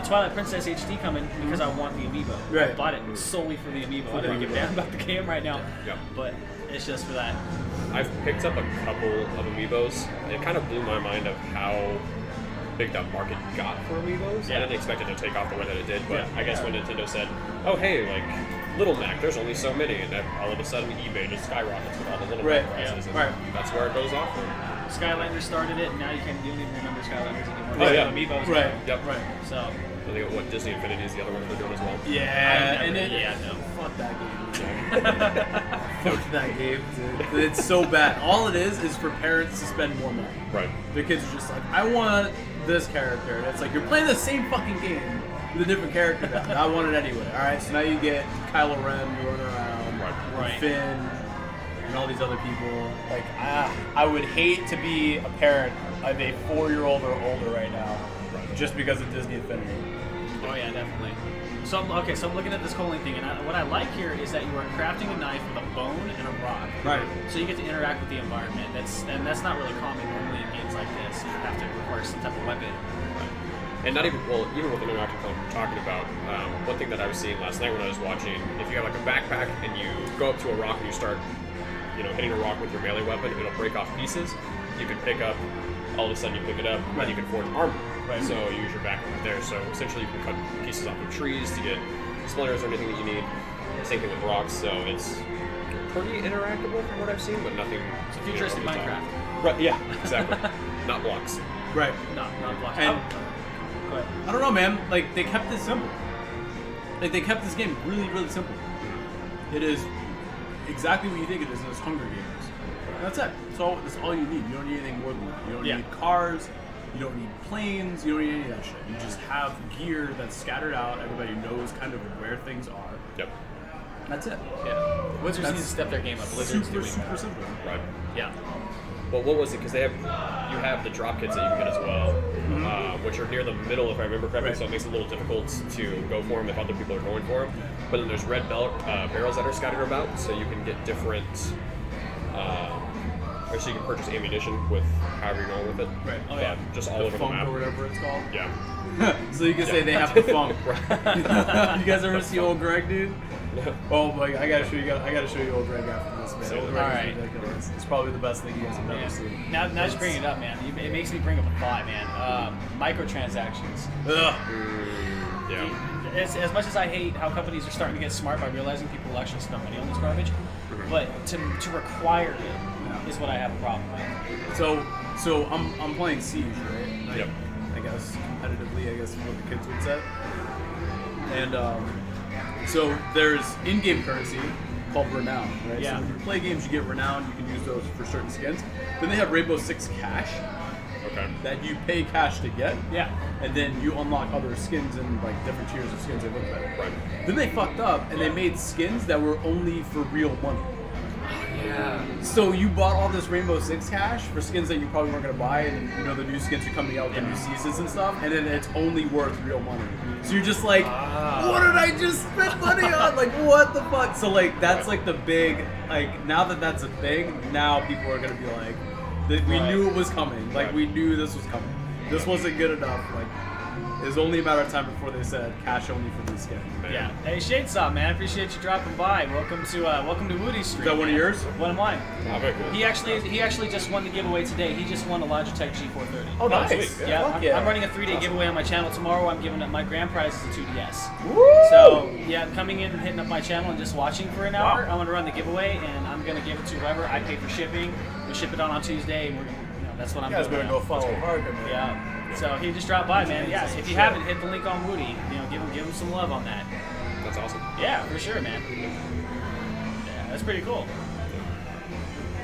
the Twilight Princess HD coming because I want the amiibo. Right. I bought it solely for the amiibo. I don't give a damn about the game right now. Yeah. But it's just for that. I've picked up a couple of amiibos. It kind of blew my mind of how big that market got for amiibos. Yeah. I didn't expect it to take off the way that it did, but Yeah. I guess when Nintendo said, "Oh hey, like Little Mac, there's only so many," and then all of a sudden eBay just skyrockets with all the Little Mac prices, and that's where it goes off from. Skylanders started it, and now you don't even remember Skylanders anymore. Oh, yeah. Amiibos. Right. Yep. Right. So. I think what Disney Infinity is the other one that they're doing as well. Yeah, I never- and yeah, no. fuck that game. Fuck that game, dude. It's so bad. All it is for parents to spend more money. Right. The kids are just like, I want this character. And it's like, you're playing the same fucking game with a different character now. I want it anyway. Alright, so now you get Kylo Ren running around, Right. and Finn, and all these other people. Like, I would hate to be a parent of a 4-year-old or older right now, just because of Disney Infinity. Oh yeah, definitely. So I'm looking at this Coling thing, and what I like here is that you are crafting a knife with a bone and a rock. Right. So you get to interact with the environment. That's not really common normally in games like this. You have to require some type of weapon. And not even, well, even with the interactive phone we're talking about, one thing that I was seeing last night when I was watching, if you have like a backpack and you go up to a rock and you start, hitting a rock with your melee weapon, it'll break off pieces. You can pick up, all of a sudden you pick it up, and you can forge armor. Right. So you use your backpack there. So essentially you can cut pieces off of trees to get splinters or anything that you need. Same thing with rocks, so it's pretty interactable from what I've seen, but nothing. It's a futuristic over the top. Minecraft. Right, yeah, exactly. Not blocks. Right. Not blocks. And Go ahead. I don't know, man. Like, they kept this simple. Like, they kept this game really, really simple. It is exactly what you think it is, and it's Hunger Games. That's it. That's all you need. You don't need anything more than that. You don't need cars. You don't need planes. You don't need any of that shit. You just have gear that's scattered out. Everybody knows kind of where things are. Yep. That's it. Yeah. Wizards That's need to step their game up. Blizzard's Super, doing super that. simple. Right. Yeah. Well, what was it? Because you have the drop kits that you can get as well, which are near the middle, if I remember correctly. Right. So it makes it a little difficult to go for them if other people are going for them. But then there's red barrels that are scattered about, so you can get different. Or so you can purchase ammunition with however you're going with it. Right. Oh, yeah. Just all The over the funk map. or whatever it's called. Yeah. So you can say they have the funk. You guys ever see old Greg, dude? Oh my! I gotta show you old Greg after this, man. Old Greg Alright. is ridiculous. It's probably the best thing you guys have ever Yeah. seen. Now that you bring it up, man, it makes me bring up a thought, man. Microtransactions. Ugh. Yeah. As much as I hate how companies are starting to get smart by realizing people will actually spend money on this garbage, but to require it is what I have a problem with. So I'm playing Siege, right? Like, Yep. I guess competitively, I guess is what the kids would say. And so there's in-game currency called renown, right? Yeah. So when you play games, you get renown. You can use those for certain skins. Then they have Rainbow Six Cash Okay. that you pay cash to get. Yeah. And then you unlock other skins and like different tiers of skins. They look better. Right. Then they fucked up and they made skins that were only for real money. Yeah. So you bought all this Rainbow Six cash for skins that you probably weren't gonna buy, and the new skins are coming out with the new seasons and stuff, and then it's only worth real money. So you're just like, what did I just spend money on? Like, what the fuck? So like that's like the big now that that's a thing, now people are gonna be like, we knew it was coming. Like we knew this was coming. This wasn't good enough. Like it was only a matter of time before they said cash only for these skins. Yeah. Hey, Shadesaw, man, I appreciate you dropping by. Welcome to Wooty Street. Is that one of yours? One of mine. Oh, very cool. He actually just won the giveaway today. He just won a Logitech G430. Oh, nice. sweet. Yeah, Fuck yeah. I'm running a 3-day giveaway on my channel tomorrow. I'm giving up my grand prize is a 2DS. Woo! So yeah, coming in and hitting up my channel and just watching for an hour, I'm gonna run the giveaway and I'm gonna give it to whoever. I pay for shipping. We ship it on Tuesday. And that's what I'm You guys doing. better go follow Parker, man. Yeah. So he just dropped by, man. Yeah. If you haven't, hit the link on Woody. Give him some love on that. That's awesome. Yeah, for sure, man. Yeah, that's pretty cool.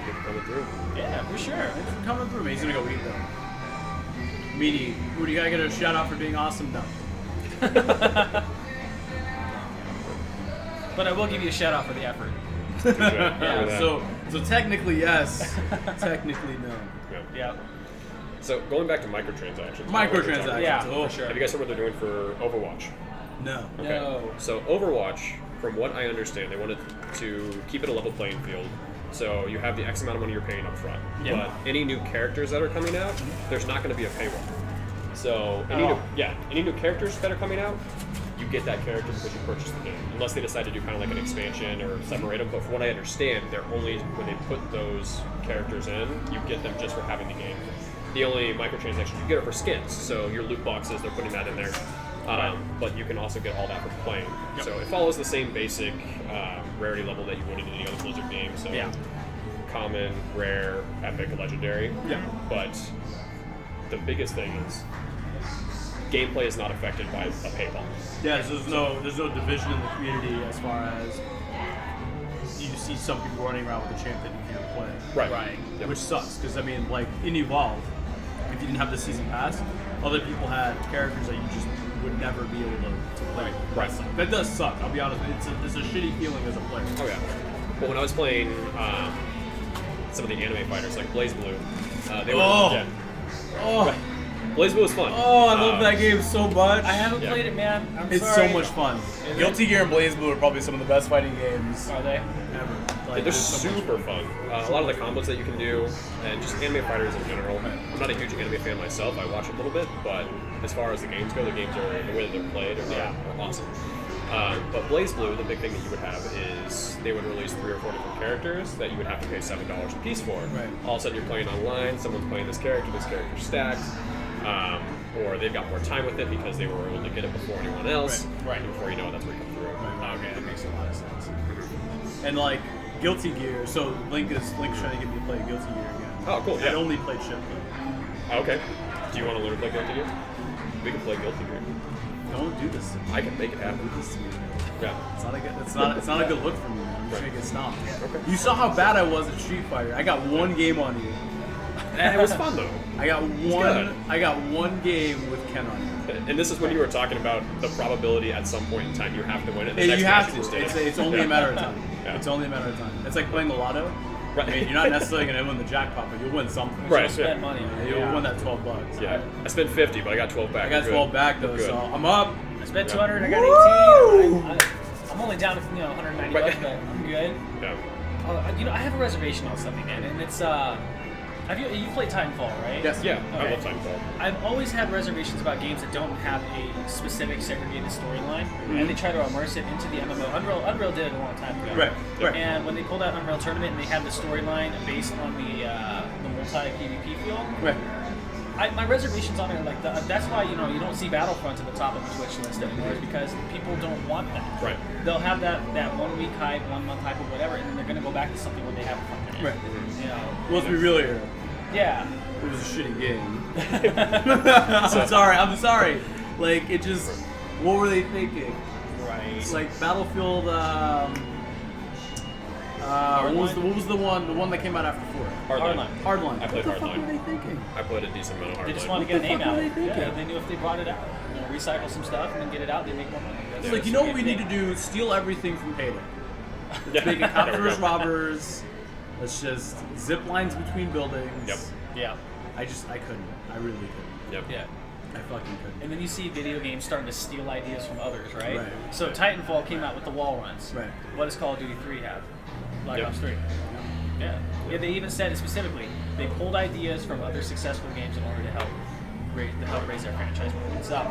Keep coming through. Yeah, for sure. Thanks for coming through, man. He's gonna go eat though. Meaty, Woody, you gotta get a shout out for being awesome now. But I will give you a shout out for the effort. Yeah. So technically yes, technically no. Yeah. So going back to microtransactions. Microtransactions. Yeah, Oh, for sure. Have you guys heard what they're doing for Overwatch? No. Okay. No. So Overwatch, from what I understand, they wanted to keep it a level playing field So you have the X amount of money you're paying up front. Yeah. But any new characters that are coming out, there's not going to be a paywall. So any new characters that are coming out, you get that character because you purchased the game. Unless they decide to do kind of like an expansion or separate them. But from what I understand, they're only when they put those characters in, you get them just for having the game. The only microtransactions you get are for skins. So your loot boxes, they're putting that in there. But you can also get all that from playing. Yep. So it follows the same basic rarity level that you would in any other Blizzard game. So common, rare, epic, legendary. Yeah. But the biggest thing is gameplay is not affected by a paywall. Yeah, so there's no division in the community as far as you see some people running around with a champ that you can't play. Right. Yep. Which sucks, because I mean, like in Evolve, if you didn't have the season pass, other people had characters that you just would never be able to play. Right. That does suck. I'll be honest. It's a shitty feeling as a player. Oh yeah. But when I was playing some of the anime fighters like Blaze Blue, they were Oh, Blaze Blue was fun. oh, I love that game so much. I haven't played it, man. I'm It's sorry. so much fun. Is Guilty Gear and Blaze Blue are probably some of the best fighting games Are they? ever. They're super fun. A lot of the combos that you can do, and just anime fighters in general. I'm not a huge anime fan myself. I watch a little bit, but as far as the games go, the games are the way that they're played are awesome. But Blaze Blue, the big thing that you would have is they would release 3 or 4 different characters that you would have to pay $7 a piece for. Right. All of a sudden, you're playing online. Someone's playing this character's stacked. Or they've got more time with it because they were able to get it before anyone else. Right. And before you know it, that's where you come through. Okay, that makes a lot of sense. And like Guilty Gear, so Link's trying to get me to play Guilty Gear again. Oh, cool. I Yeah. only played ship though. Okay. Do you want to learn to play Guilty Gear? We can play Guilty Gear. Don't do this to me. I can make it happen. Do this to me. Yeah. It's not a good. It's not a good look for me. I'm just gonna get stomped. Okay. You saw how bad I was at Street Fighter. I got one game on you. It was fun though. I got good. one game with Ken on you. And this is when you were talking about the probability at some point in time you have to win it. The Yeah, next you match have just to. did it. It's only a matter of time. Yeah. It's only a matter of time. It's like playing the lotto. Right. I mean, you're not necessarily gonna win the jackpot, but you'll win something. Right. Spend money. You'll win that $12. Yeah. I spent 50, but I got 12 back. I got We're 12 good. back though, We're good. so I'm up. I spent Yeah. 200. I got Woo! 18. I'm only down to 190 Right. bucks, but I'm good. Yeah. I have a reservation on something, man, and it's Have you played Titanfall, right? Yes. Yeah. I Okay. love Titanfall. I've always had reservations about games that don't have a specific segregated storyline, and they try to immerse it into the MMO. Unreal did it a long time ago. Right. And when they pulled out Unreal Tournament and they had the storyline based on the multi PvP feel, Right. my reservations on it are like that's why you don't see Battlefront at the top of the Twitch list anymore, is because people don't want that. Right. They'll have that 1 week hype, 1 month hype, or whatever, and then they're gonna go back to something when they have fun. Right. You know. Well, let's be real here. Yeah. It was a shitty game. I'm sorry. Like, it just, what were they thinking? Right. It's like Battlefield, what was the one that came out after 4? Hardline. Hardline. I played What the fuck Hardline. were they thinking? I played a decent amount of Hardline. They just want to get a What the name fuck out. were they thinking? Yeah, they knew if they brought it out, recycle some stuff, and then get it out, they make more money. That's It's like, you know what we need to do? Steal everything from Payday. Let's make it cop There we first go. robbers. Let's just zip lines between buildings. Yep. Yeah. I couldn't. I really couldn't. Yep. Yeah. I fucking couldn't. And then you see video games starting to steal ideas from others, right? Right. So Titanfall came out with the wall runs. Right. What does Call of Duty 3 have? Black Yep. Ops 3. Yeah. Yeah, they even said it specifically. They pulled ideas from other successful games in order to help raise their franchise. So,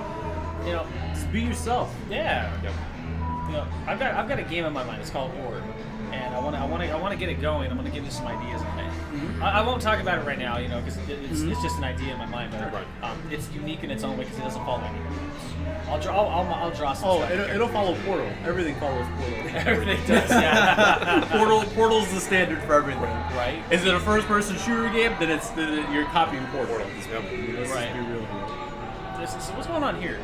Just be yourself. yeah. Yep. I've got a game in my mind. It's called Orb, and I want to get it going. I'm going to give you some ideas on it. Mm-hmm. I won't talk about it right now, because it's just an idea in my mind. But Right. it's unique in its own way because it doesn't follow any rules. I'll draw some. Oh, stuff. it'll follow Portal. Everything follows Portal. Everything does. Yeah. Portal's the standard for everything. Right. Is it a first-person shooter game? Then you're copying Portal. Yep. Let's just Right. be real here. So what's going on here?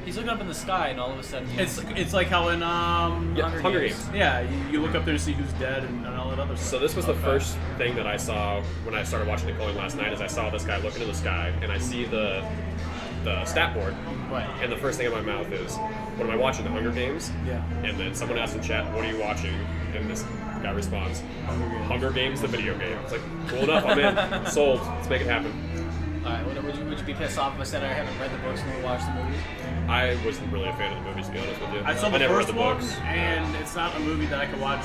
He's looking up in the sky, and all of a sudden, It's like how in Yeah, Hunger Games. yeah, you look up there to see who's dead and all that other stuff. So this was the first thing that I saw when I started watching the Calling last night. Is I saw this guy looking in the sky, and I see the stat board, Right. and the first thing in my mouth is, "What am I watching? The Hunger Games?" Yeah. And then someone asks in chat, "What are you watching?" And this guy responds, "Hunger Games, the video game." It's like, cool enough, I'm in. Sold. Let's make it happen. All right. Would you be pissed off if I said I haven't read the books nor watched the movies? I wasn't really a fan of the movies, to be honest with you. I saw the never first read the one, books. and it's not a movie that I could watch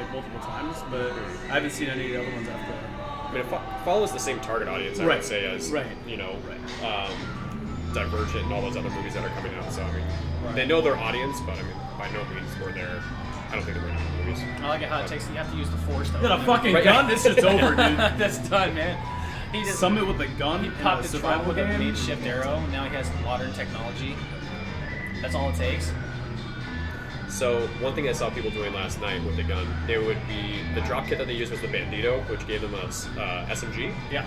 like multiple times, but I haven't seen any of the other ones after. I mean, it follows the same target audience, I would say, as you know, Divergent and all those other movies that are coming out. So I mean, they know their audience, but I mean, by no means were there. I don't think they're winning the movies. I like it how it takes. You have to use the force. You got a fucking gun. This shit's over, dude. That's done, man. He just Summit with a gun. He popped his trap with a game. main shift arrow. Now he has modern technology. That's all it takes. So one thing I saw people doing last night with the gun, they would be the drop kit that they used was the Bandito, which gave them a SMG. Yeah.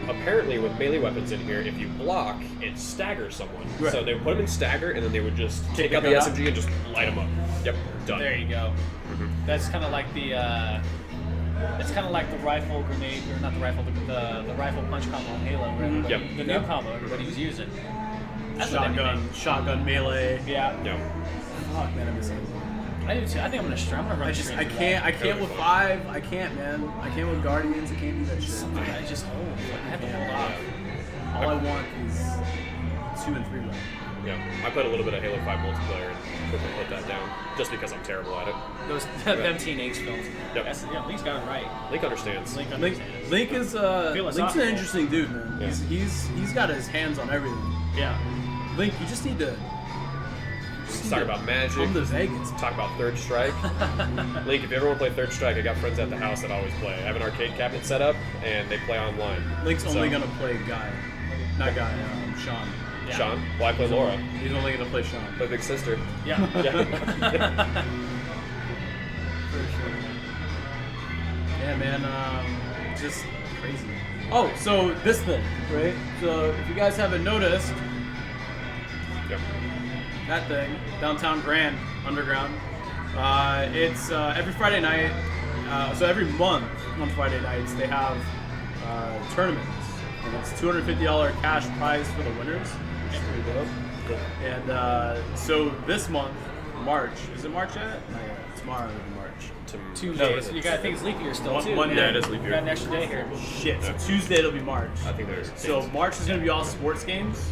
Apparently, with melee weapons in here, if you block, it staggers someone. Right. So they would put them in stagger, and then they would just take out the gun SMG and just light them up. Yep, done. There you go. That's kind of like the. It's kind of like the rifle grenade, or not the rifle, the rifle punch combo in Halo. Right? Yep. The new combo everybody was using. That's what they made. Shotgun melee. Yeah. Yep. Fuck, man, I miss it. I do too. I think I'm gonna run. I can't with 5. I can't, man. I can't with Guardians. I can't do that shit. Something I just hold. I have to hold off. All I want is 2 and 3 left. Yeah, I played a little bit of Halo 5 multiplayer and quickly put that down, just because I'm terrible at it. Those them teenage films. Yep. Link's got it right. Link understands. Link understands. Link is Link's an interesting dude, man. Yeah. He's got his hands on everything. Yeah. Link, you just need to Talk about magic. come to Vegas. Talk about Third Strike. Link, if you ever want to play Third Strike, I got friends at the house that always play. I have an arcade cabinet set up, and they play online. Link's only gonna play Guy, not Guy. Sean. Yeah. Sean, why play Laura? He's only gonna play Sean. Play Big Sister. Yeah. Yeah. Yeah, man. Just crazy. Oh, so this thing, right? So if you guys haven't noticed, Yep. that thing, Downtown Grand Underground. It's every Friday night. So every month on Friday nights they have tournaments, and it's $250 cash prize for the winners. Which is pretty dope. Cool. And so this month, March. Is it March yet? Not yet. Tomorrow will be March. 2 No, days. You got to think it's leap year still One- too. one day. Yeah, it is leap You year. got an extra day here. Shit. So Tuesday it'll be March. I think there's. So March is going to be all sports games,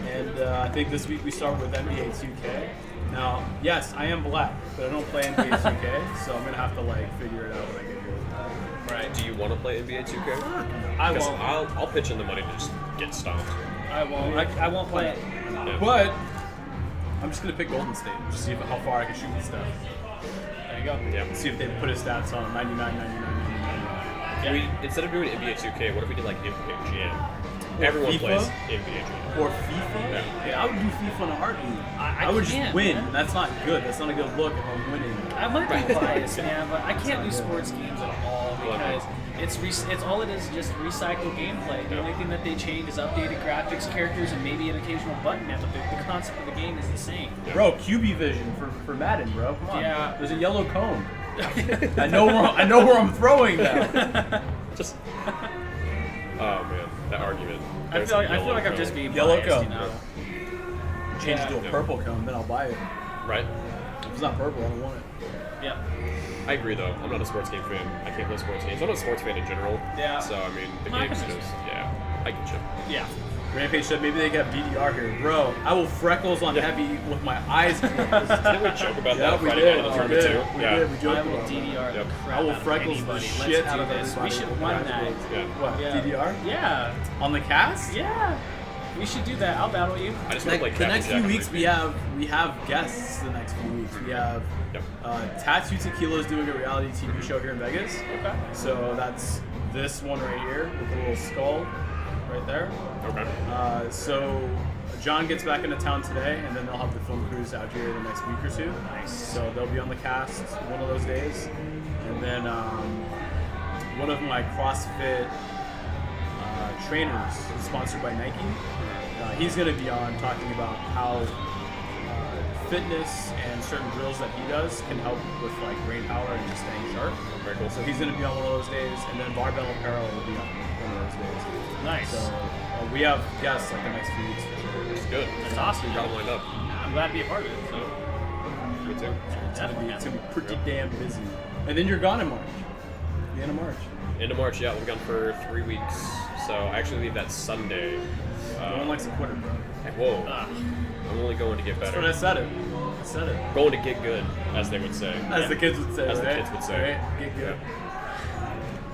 and I think this week we start with NBA 2K. Now, yes, I am black, but I don't play NBA 2K, so I'm going to have to like figure it out when I get here. Right. Do you want to play NBA 2K? I Because won't. I'll pitch in the money to just get stomped. I won't. I won't play it. Yeah. But I'm just going to pick Golden State, just see how far I can shoot and stuff. There you go. Yeah. See if they put his stats on 99, 99, 99. We, instead of doing NBA 2K, what if we did like NBA Jam? Everyone FIFA? plays NBA Jam. Or FIFA? Yeah, I would do FIFA in a heartbeat. I would just can't, win. man. That's not good. That's not a good look if I'm winning. I might be biased, man, but I can't do sports games at all because it's all it is just recycled gameplay. The only thing that they change is updated graphics, characters, and maybe an occasional button. But the concept of the game is the same. Bro, QB vision for Madden, bro. Come on. Yeah. There's a yellow cone. I know where I'm throwing now. Just. Oh man, that argument. I feel like I'm just being Yellow biased, cone. you know. Change it to a Yeah. purple cone, then I'll buy it. Right. If it's not purple, I don't want it. Yeah. I agree though. I'm not a sports game fan. I can't play sports games. I'm not a sports fan in general. Yeah. So I mean, the No, I games can just I get you. Yeah. Rampage said maybe they got DDR here. Bro, I will freckles on heavy with my eyes closed. Didn't we joke about Yeah, that we Friday did. night in the We tournament did. too? We Yeah. did. We joked I will about that. DDR Yep. the crap I will out of freckles the anybody. shit Let's out of do this. We everybody. should run that. Yeah. What, Yeah. DDR? Yeah. On the cast? Yeah. We should do that. I'll battle you. I just want to play The Captain next Jack few and weeks Luke. we have guests. The next few weeks we have Yep. Tattoo Tequila is doing a reality TV show here in Vegas. Okay. So that's this one right here with the little skull right there. Okay. So John gets back into town today, and then they'll have the film crews out here the next week or two. Nice. So they'll be on the cast one of those days, and then one of my CrossFit trainers, sponsored by Nike. He's going to be on talking about how fitness and certain drills that he does can help with like brain power and just staying sharp. Very cool. So he's going to be on one of those days, and then Barbell Apparel will be on one of those days. Nice. So we have guests like the next few weeks for sure. It's good. That's awesome. Got them lined up. I'm glad to be a part of it. So. Me too. It's gonna be pretty damn busy. And then you're gone in March. The end of March. End of March, yeah, we'll be gone for 3 weeks. So I actually leave that Sunday. No one likes a quitter, bro. Whoa. I'm only going to get That's better. when I said it. Said it. Going to get good, as they would say. As the kids would say, As the right? kids would say. Right? Get good.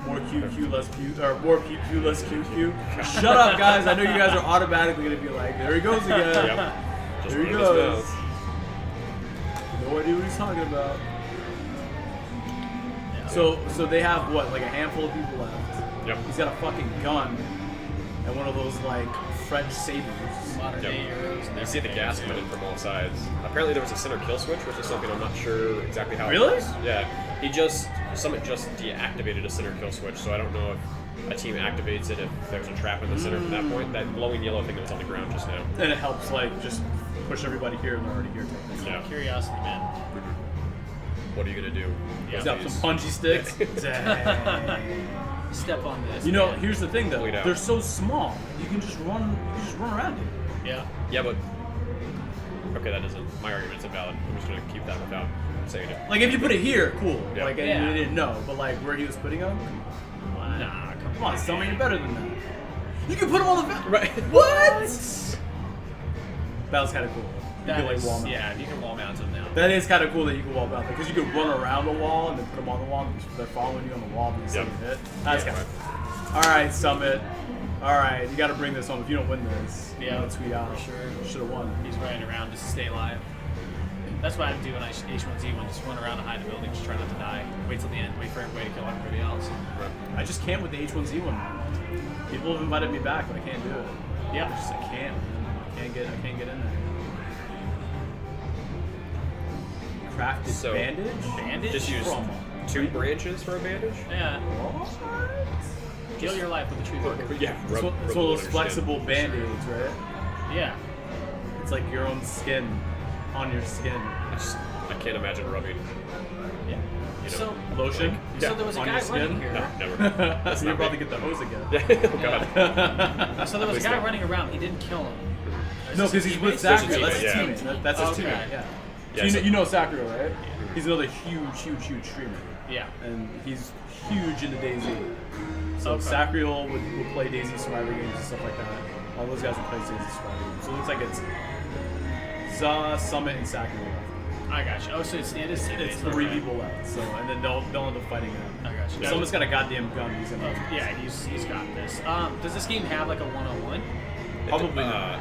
More QQ, less Q, or more PQ, less QQ. Shut up, guys. I know you guys are automatically going to be like, there he goes again. Yep. Just There he run his goes. mouth. No idea what he's talking about. Yeah. So they have, what, like a handful of people left. Yep. He's got a fucking gun and one of those, like, French sabers. Modern day Yep. heroes. And You see the gas coming in from all sides. Apparently there was a center kill switch, which is something I'm not sure exactly how Really? it works. Yeah. Summit just deactivated a center kill switch, so I don't know if a team activates it if there's a trap in the center from that point. That glowing yellow thing that was on the ground just now. And it helps, like, just push everybody here and they're already here. Type thing. Yeah. Curiosity, man. What are you gonna do? Yeah. He's got some punchy sticks. Dang. Step on this. You know, man. here's the thing though. Bleed out. They're so small. You can just run around it. Yeah. Yeah, but okay, that doesn't. My argument's invalid. I'm just gonna keep that without saying it. Like if you put it here, cool. Yeah. Like and Yeah. you didn't know, but like where he was putting them, Nah, come on, tell me you're better than that. You can put them on the Right. What? That was kind of cool. You That can like is- wall mount. yeah, you can wall mount them now. That is kind of cool that you can wall mount because you can run around the wall and then put them on the wall because they're following you on the wall and you Yep. hit. That's Yeah. kind of cool. All right, Summit. All right, you got to bring this home. If you don't win this, Yeah, you gotta tweet out. for sure. Should have won. He's running around just to stay alive. That's what I do when I H1Z1, just run around and hide the building, just try not to die. Wait till the end, wait for everybody to kill everybody else. I just can't with the H1Z1. People have invited me back, but I can't do it. Yeah. I can't. I can't get in there. Crafted So- bandage? Bandage? Just use From 2 branches for a bandage. Yeah. what? Kill your life with a tree booger. Yeah, It's rub, one rub it's the one of wood those on your flexible band-aids, right? Yeah. It's like your own skin on your skin. I can't imagine rubbing. Yeah. You know, So, Lotion? so there was a on guy your skin? running here. No, never. That's You're not about me. to get the hose again. Oh god. So there was a Please guy no. running around. He didn't kill him. No, because he's with There's a Zachary. That's his teammate, yeah. teammate. That's his Okay. teammate, yeah. Yeah, So you, so- know, you know Zachary, right? He's another huge streamer. Yeah. And he's huge into DayZ. So Okay. Sacriel would play DayZ Survivor games and stuff like that. All those guys would play DayZ Survivor games. So it looks like it's Za, Summit, and Sacriel. I got you. Oh, so it is It's 3 people left. So and then they'll end up fighting it. I got you. Someone's got a goddamn gun. He's gonna. Yeah, he's got this. Does this game have like a 1-on-1? Probably not.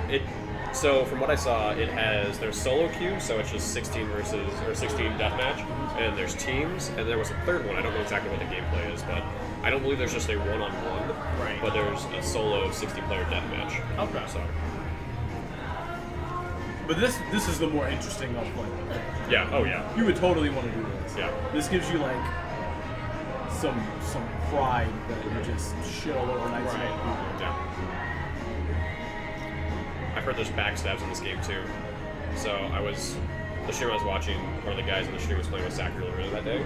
So from what I saw, there's solo queue, so it's just 16 deathmatch, and there's teams, and there was a third one. I don't know exactly what the gameplay is, but I don't believe there's just a one-on-one. Right. But there's a solo 60-player deathmatch. Okay. So But this is the more interesting of like. yeah. Oh yeah. You would totally want to do this. Yeah. This gives you like some pride that you just shit all over nights and Right. other people. Yeah. I've heard there's backstabs in this game too. So the stream I was watching, one of the guys in the stream was playing with Sacriel earlier that day.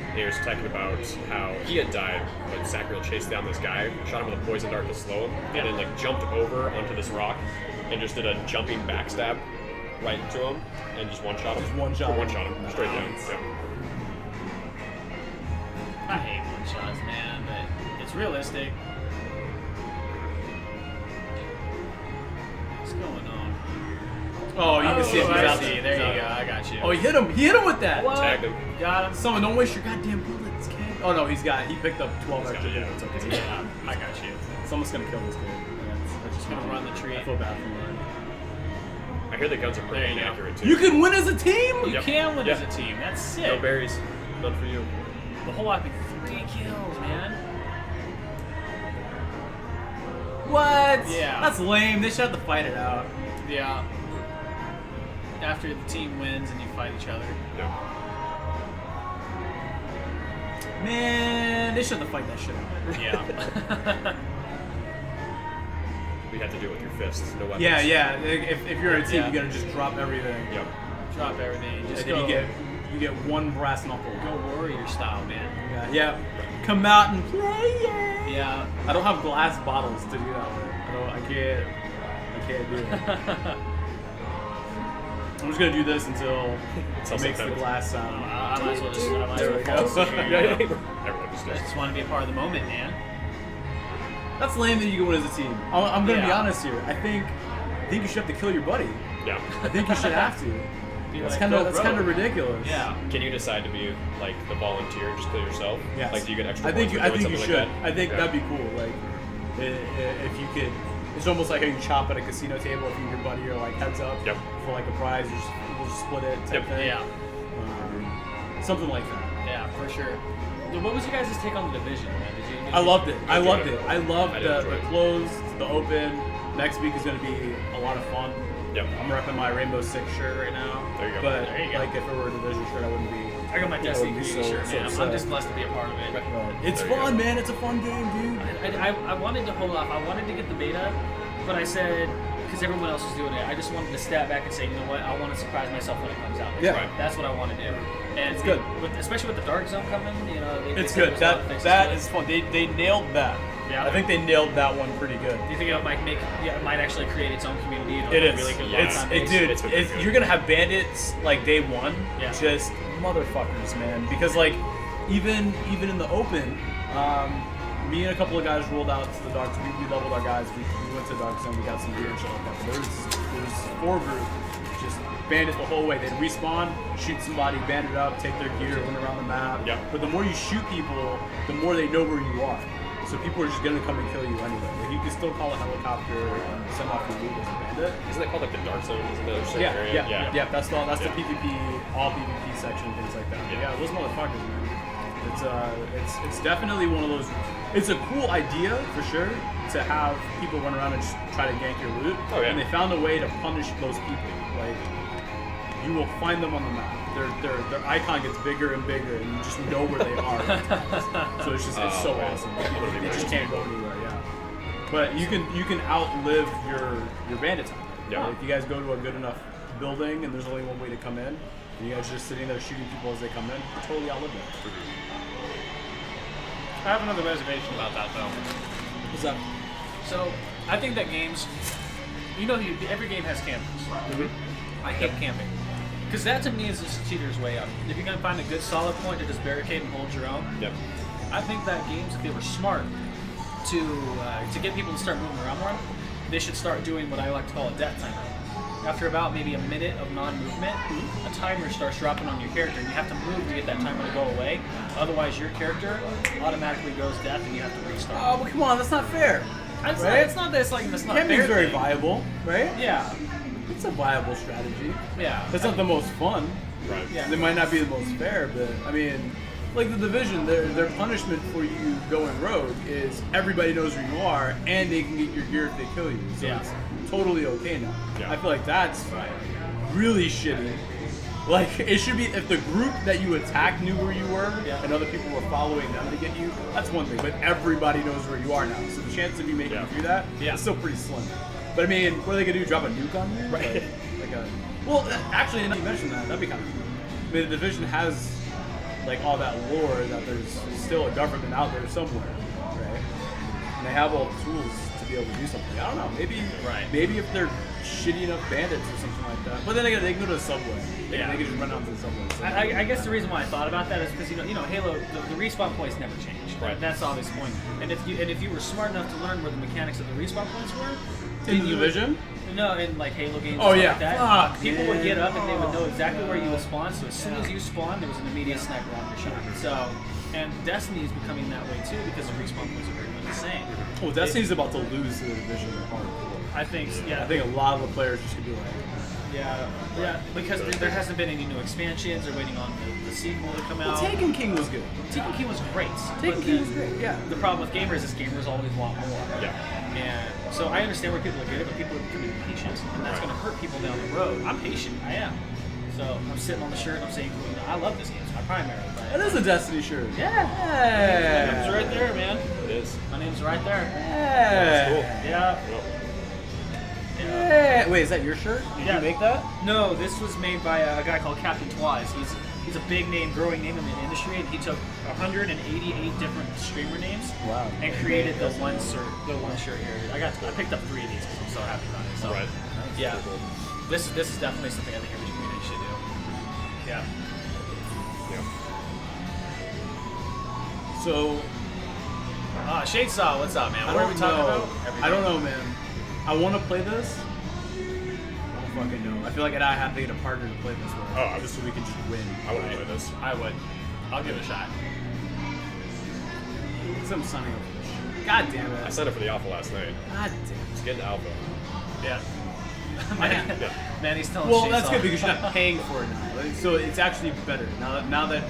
And he was talking about how he had died, but Sacriel chased down this guy, shot him with a poison dart to slow him, and then like jumped over onto this rock and just did a jumping backstab right into him and just one-shot him. Just one-shot him. One-shot him. Straight down. Nice. Yeah. I hate one shots, man, but it's realistic. What's going on? Oh, you can see it. He's I out see. there. There He's you out go. there. I got you. Oh, he hit him. He hit him with that. What? Tagged him. Got him. Someone, don't waste your goddamn bullets, kid. Oh no, he picked up 12 He's extra got it, yeah. bullets. Okay. Yeah, I got you. Someone's gonna kill this kid. That's Just gonna run the tree. I feel bad for him. I hear the guns are pretty There you go. inaccurate too. You can win as a team. You Yep. can win Yeah. as a team. That's sick. No berries. None for you. The whole lot be 3 kills, man. What? Yeah. That's lame. They should have to fight it out. Yeah. After the team wins and you fight each other. No. Man, they should have to fight that shit out. Yeah. We had to do it with your fists. No weapons. Yeah. If you're a team, Yeah. you gotta just drop everything. Yep. Drop everything. Just And then go, you get one brass knuckle. go warrior style, man. Yeah. Come out and play it. Yeah. I don't have glass bottles to do that with. I can't do it. I'm just gonna do this until Until it makes the sometimes. glass sound. I might as well just There we fall go. asleep. Yeah. Everyone just I does. just want to be a part of the moment, man. That's lame that you can win as a team. I'm gonna be Yeah. honest here. I think you should have to kill your buddy. Yeah. I think you should have to. Be That's like, go kind of rogue. ridiculous. Yeah. Can you decide to be like the volunteer and just kill yourself? Yes. Like, do you get extra? I think points for doing you something should. Like that? I think Yeah. that'd be cool. Like, if you could, it's almost like how you chop at a casino table. If you and your buddy are like heads up Yep. for like a prize, we'll just split it. Type Yep. thing. Yeah. Something like that. Yeah, for sure. What was your guys' take on the division, man? Did you? I loved it. I enjoyed loved it. it. I loved I did the enjoy it. closed, the open. Next week is going to be a lot of fun. Yep. I'm repping my Rainbow Six shirt right now. There you go. But There you go. like if it were a division shirt, I wouldn't be. I got my I Destiny wouldn't be community shirt, man. I'm upset. just blessed to be a part of it. But it's There you fun, go. man. It's a fun game, dude. I wanted to hold off. I wanted to get the beta, but I said, because everyone else was doing it, I just wanted to step back and say, you know what, I want to surprise myself when it comes out. Yeah. Right. That's what I want to do. And It's good. Especially with the Dark Zone coming, you know. They It's said good. there's a lot of fixes That to it. is fun. They nailed that. Yeah. I think they nailed that one pretty good. Do you think it might it might actually create its own community? And It a is. really good Yeah. long-time base? Dude. It's been pretty good. You're gonna have bandits like day one. Yeah. Just motherfuckers, man. Because like even in the open, me and a couple of guys rolled out to the dark. We leveled our guys. We went to the dark zone. We got some gear and shit like that. But there's 4 group just bandit the whole way. They'd respawn, shoot somebody, bandit up, take their gear, run around the map. Yeah. But the more you shoot people, the more they know where you are. So people are just gonna come and kill you anyway. Like you can still call a helicopter and send off your loot as a bandit. Isn't that called like the dark zone? Isn't that a certain area? Yeah. That's the Yeah. PvP, all PvP section, things like that. Yeah. Yeah, those motherfuckers, man. It's definitely one of those. It's a cool idea for sure to have people run around and just try to gank your loot. Oh, yeah. And they found a way to punish those people. Like you will find them on the map. Their icon gets bigger and bigger, and you just know where they are. So it's so man. awesome. I'm gonna be They just very can't go anywhere. Yeah. But you can outlive your bandit time. Yeah. If you guys go to a good enough building and there's only one way to come in, and you guys are just sitting there shooting people as they come in, you totally outlive them. I have another reservation about that though. What's up? So I think that games, every game has campers. I hate camping. Because that to me is just a cheater's way out. If you're going to find a good solid point to just barricade and hold your own, Yep. I think that games, if they were smart to get people to start moving around more, they should start doing what I like to call a death timer. After about maybe a minute of non-movement, a timer starts dropping on your character, and you have to move to get that timer to go away. Otherwise, your character automatically goes deaf, and you have to restart. Oh, but come on, that's not fair. It's not that it's like it's not Camping's fair very thing. viable, right? Yeah, It's a viable strategy. yeah. It's not the most fun. Right. Yeah. They might not be the most fair, but I mean, like the division, their punishment for you going rogue is everybody knows where you are, and they can get your gear if they kill you. So Yeah. it's totally okay now. Yeah. I feel like that's really shitty. Like it should be if the group that you attacked knew where you were, Yeah. and other people were following them to get you. That's one thing, but everybody knows where you are now. So the chance of you making Yeah. it through that Yeah. is still pretty slim. But I mean, what are they gonna do? Drop a nuke on you? Right. Like a. Well, actually, now you mentioned that. That'd be kind of cool. I mean, the division has like all that lore that there's still a government out there somewhere, right? And they have all the tools to be able to do something. I don't know. Maybe if they're shitty enough bandits or something like that. But then again, they can go to the subway. They can just run out to the subway. So. I guess the reason why I thought about that is because Halo, the respawn points never change. Right. That's obvious point. And if you were smart enough to learn where the mechanics of the respawn points were, In then the you would- division? No, in like Halo games. Oh, and yeah. stuff like that. Fuck, People would man. get up and they would know exactly where you would spawn. So as soon as you spawn, there was an immediate sniper on your shot. So, and Destiny is becoming that way too because the respawn points are very much the same. Oh, Destiny's about to lose to the division hardcore. I think, yeah. I think a lot of the players just could be like, Yeah, because there hasn't been any new expansions. They're waiting on the sequel to come out. Taken King was good. Taken King was great. Taken but King then was great, yeah. The problem with gamers is gamers always want more. Yeah. And so I understand where people are good, but people are becoming impatient, and that's Right. going to hurt people down the road. I'm patient, I am. So I'm sitting on the shirt and I'm saying, I love this game. It's my primary. That is a Destiny shirt. Yeah. Yeah. My name's right there, man. It is. My name's right there. Yeah. Cool. Yeah. Yep. Yeah. Wait, is that your shirt? Did Yeah. you make that? No, this was made by a guy called Captain Twice. He's a big name, growing name in the industry, and he took 188 different streamer names Wow. and created the one shirt here. I picked up 3 of these because I'm so happy about it. So Right. yeah, this is definitely something I think every community should do. Yeah. Yeah. So Shade Saw, what's up, man? I What are don't we talking know. about? I don't know, man. I want to play this. I don't fucking know. I feel like I have to get a partner to play this with. Oh, just so we can just win. I would enjoy this. I would. I'll give it a shot. Some signing up for this shit. God damn I it. signed up for the alpha last night. God damn Let's get into alpha. Yeah. Man, Yeah. man, he's telling Well, Shane that's good off. because you're not paying for it now. Like, so it's actually better now that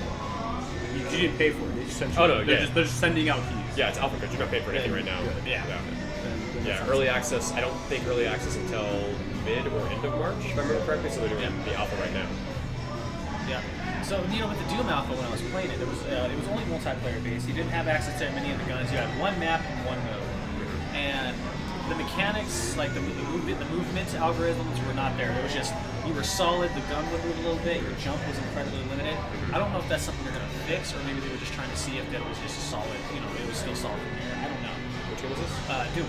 you didn't pay for it. They just sent you. Oh, no, they're yeah. they're just sending out keys. Yeah, it's alpha because you're not paying for anything right now. Yeah. Yeah, early access. I don't think early access until mid or end of March, if I remember correctly. So they're doing the alpha right now. Yeah. So with the Doom Alpha, when I was playing it, it was only multiplayer based. You didn't have access to many of the guns. You had one map and one mode, and the mechanics, like the movement algorithms, were not there. It was just you were solid. The gun would move a little bit. Your jump was incredibly limited. I don't know if that's something they're gonna fix, or maybe they were just trying to see if that was just a solid. It was still solid from there. I don't know. Which one was this? Doom.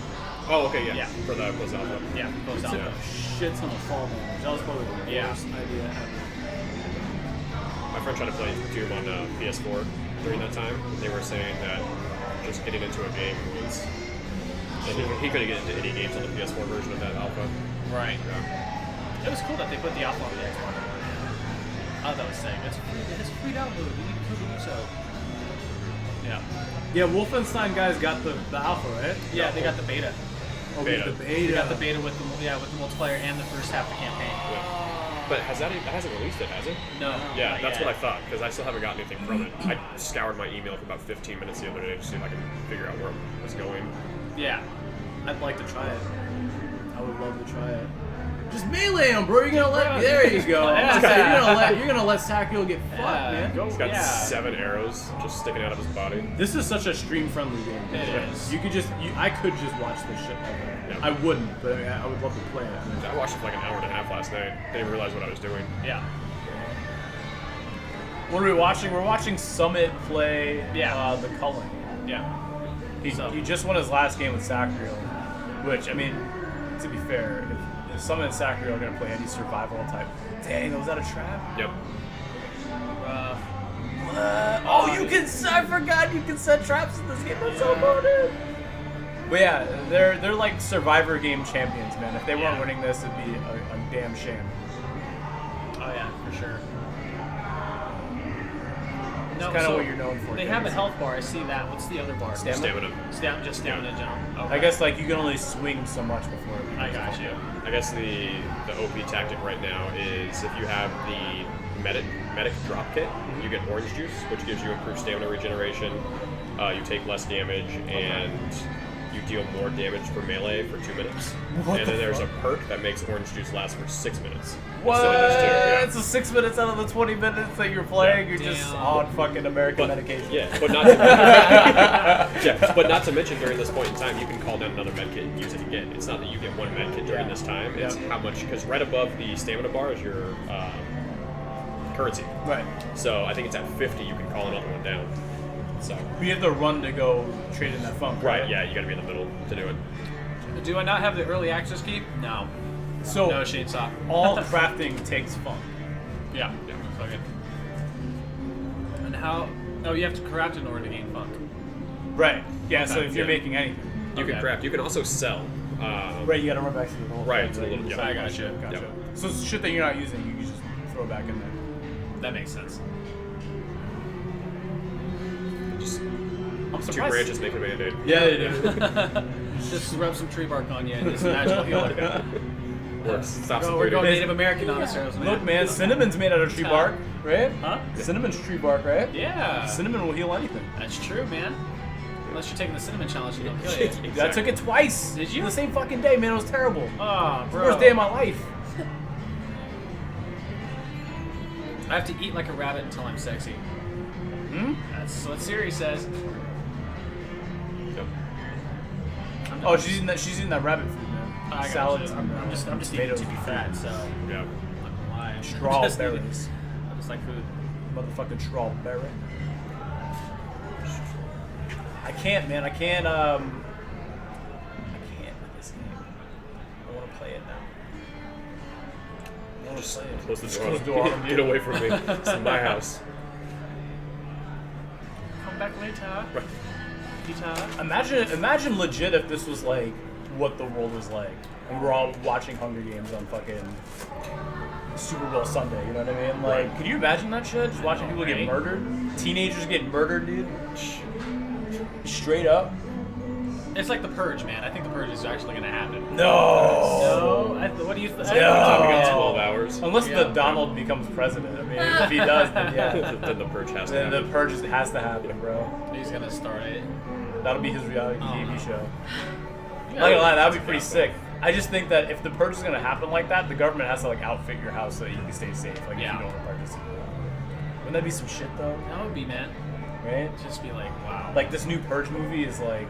Oh, okay, yeah. Yeah. For the post alpha. Yeah. Post Took Alpha. a shit ton of fall damage. That was probably the Yeah. worst idea ever. My friend tried to play Doom on PS4 during that time. They were saying that just getting into a game was. And he couldn't get into any games on the PS4 version of that alpha. Right. Yeah. It was cool that they put the alpha on the Xbox. Oh, that was sick. It's a free download. You need to do so. Yeah. Yeah, Wolfenstein guys got the alpha, right? Yeah, they got the beta. Oh, Beta. the beta. They got the beta with the multiplayer and the first half of the campaign. Yeah. But that hasn't released it, has it? No. Yeah, not that's yet. what I thought, because I still haven't gotten anything from it. I scoured my email for about 15 minutes the other day to see if I can figure out where it was going. Yeah. I'd like to try it. I would love to try it. Just melee him, bro. You're gonna let. There you go. Yeah. You're gonna let Sakiel get fucked, man. Go. He's got Yeah. 7 arrows just sticking out of his body. This is such a stream-friendly game. It is. You could I could just watch this shit like that. Yeah. I wouldn't, but I would love to play it. I watched it for like an hour and a half last night. Didn't even realize what I was doing. Yeah. What are we watching? We're watching Summit play the Culling. Yeah. He just won his last game with Sacriel, which, I mean, to be fair, if Summit and Sacriel are going to play any survival type, dang, was that a trap? Yep. I forgot you can set traps in this game. That's so loaded. But yeah, they're like Survivor game champions, man. If they weren't winning this, it'd be a damn shame. Oh yeah, for sure. It's kind of what you're known for. They have a health bar. I see that. What's the other bar? Stamina. Just stamina jump. Okay. I guess like you can only swing so much before. I got you. I guess the OP tactic right now is if you have the medic drop kit, you get orange juice, which gives you improved stamina regeneration. You take less damage and you deal more damage per melee for 2 minutes. And then there's a perk that makes orange juice last for 6 minutes. What? Instead of just 2. Yeah. It's 6 minutes out of the 20 minutes that you're playing. Yeah. You're just Damn. on fucking American medication. Yeah, but not to mention during this point in time, you can call down another medkit and use it again. It's not that you get one medkit during this time. It's how much, because right above the stamina bar is your currency. Right. So I think it's at 50. You can call another one down. So. You have to run to go trade in that funk. Right. Yeah, you got to be in the middle to do it. Do I not have the early access key? No. So No, Shane, stop. all crafting takes funk. Yeah. Okay. And how? Oh, you have to craft in order to gain funk. Right. Yeah. So Okay, if you're yeah. making anything, You can Okay. craft. You can also sell. right, you got to run back to the whole Right, thing, to the little- yeah. I gotcha. Gotcha. Yep. So it's shit that you're not using, you can just throw back in there. That makes sense. Just I'm 2 surprised. branches make a band-aid. Yeah, they do. Just rub some tree bark on you and it's a magical healer. Works. Stops the We're going bleeding. Native American on us, man. Look, man, cinnamon's made out of tree bark, right? Huh? Cinnamon's tree bark, right? Yeah. Cinnamon will heal anything. That's true, man. Unless you're taking the cinnamon challenge, you don't kill you. Exactly. I took it twice. Did you? The same fucking day, man. It was terrible. Oh, The bro. worst day of my life. I have to eat like a rabbit until I'm sexy. Hmm? That's what Siri says. Yep. Oh, she's eating that rabbit food, man. I got Salads. you. and, I'm just eating tomatoes to be and fat, fruit. so I'm Yeah. not gonna lie. Strawberries. I just like food. Motherfucking strawberry. I can't, man. I can't with this game. I want to play it now. I want to Just play it. close the Just door. close the door on Get you. away from me. It's in my house. Come back later. Right. Peter. Imagine legit if this was like what the world was like, and we're all watching Hunger Games on fucking Super Bowl Sunday. You know what I mean? Like, could you imagine that shit? Just watching people get murdered, teenagers get murdered, dude. Straight up. It's like the Purge, man. I think the Purge is actually going to happen. No. What do you think? It's time to go 12 hours. Unless the Donald becomes president. I mean, if he does, then yeah. Then the purge has to Then happen. the purge has to happen, bro. He's going to start it. That'll be his reality TV show. Yeah. Not gonna lie, that would be pretty sick. I just think that if the purge is gonna happen like that, the government has to like outfit your house so that you can stay safe. Like if you don't want to participate. Wouldn't that be some shit though? That would be, man. Right? Just be like, wow. Like this new Purge movie is like,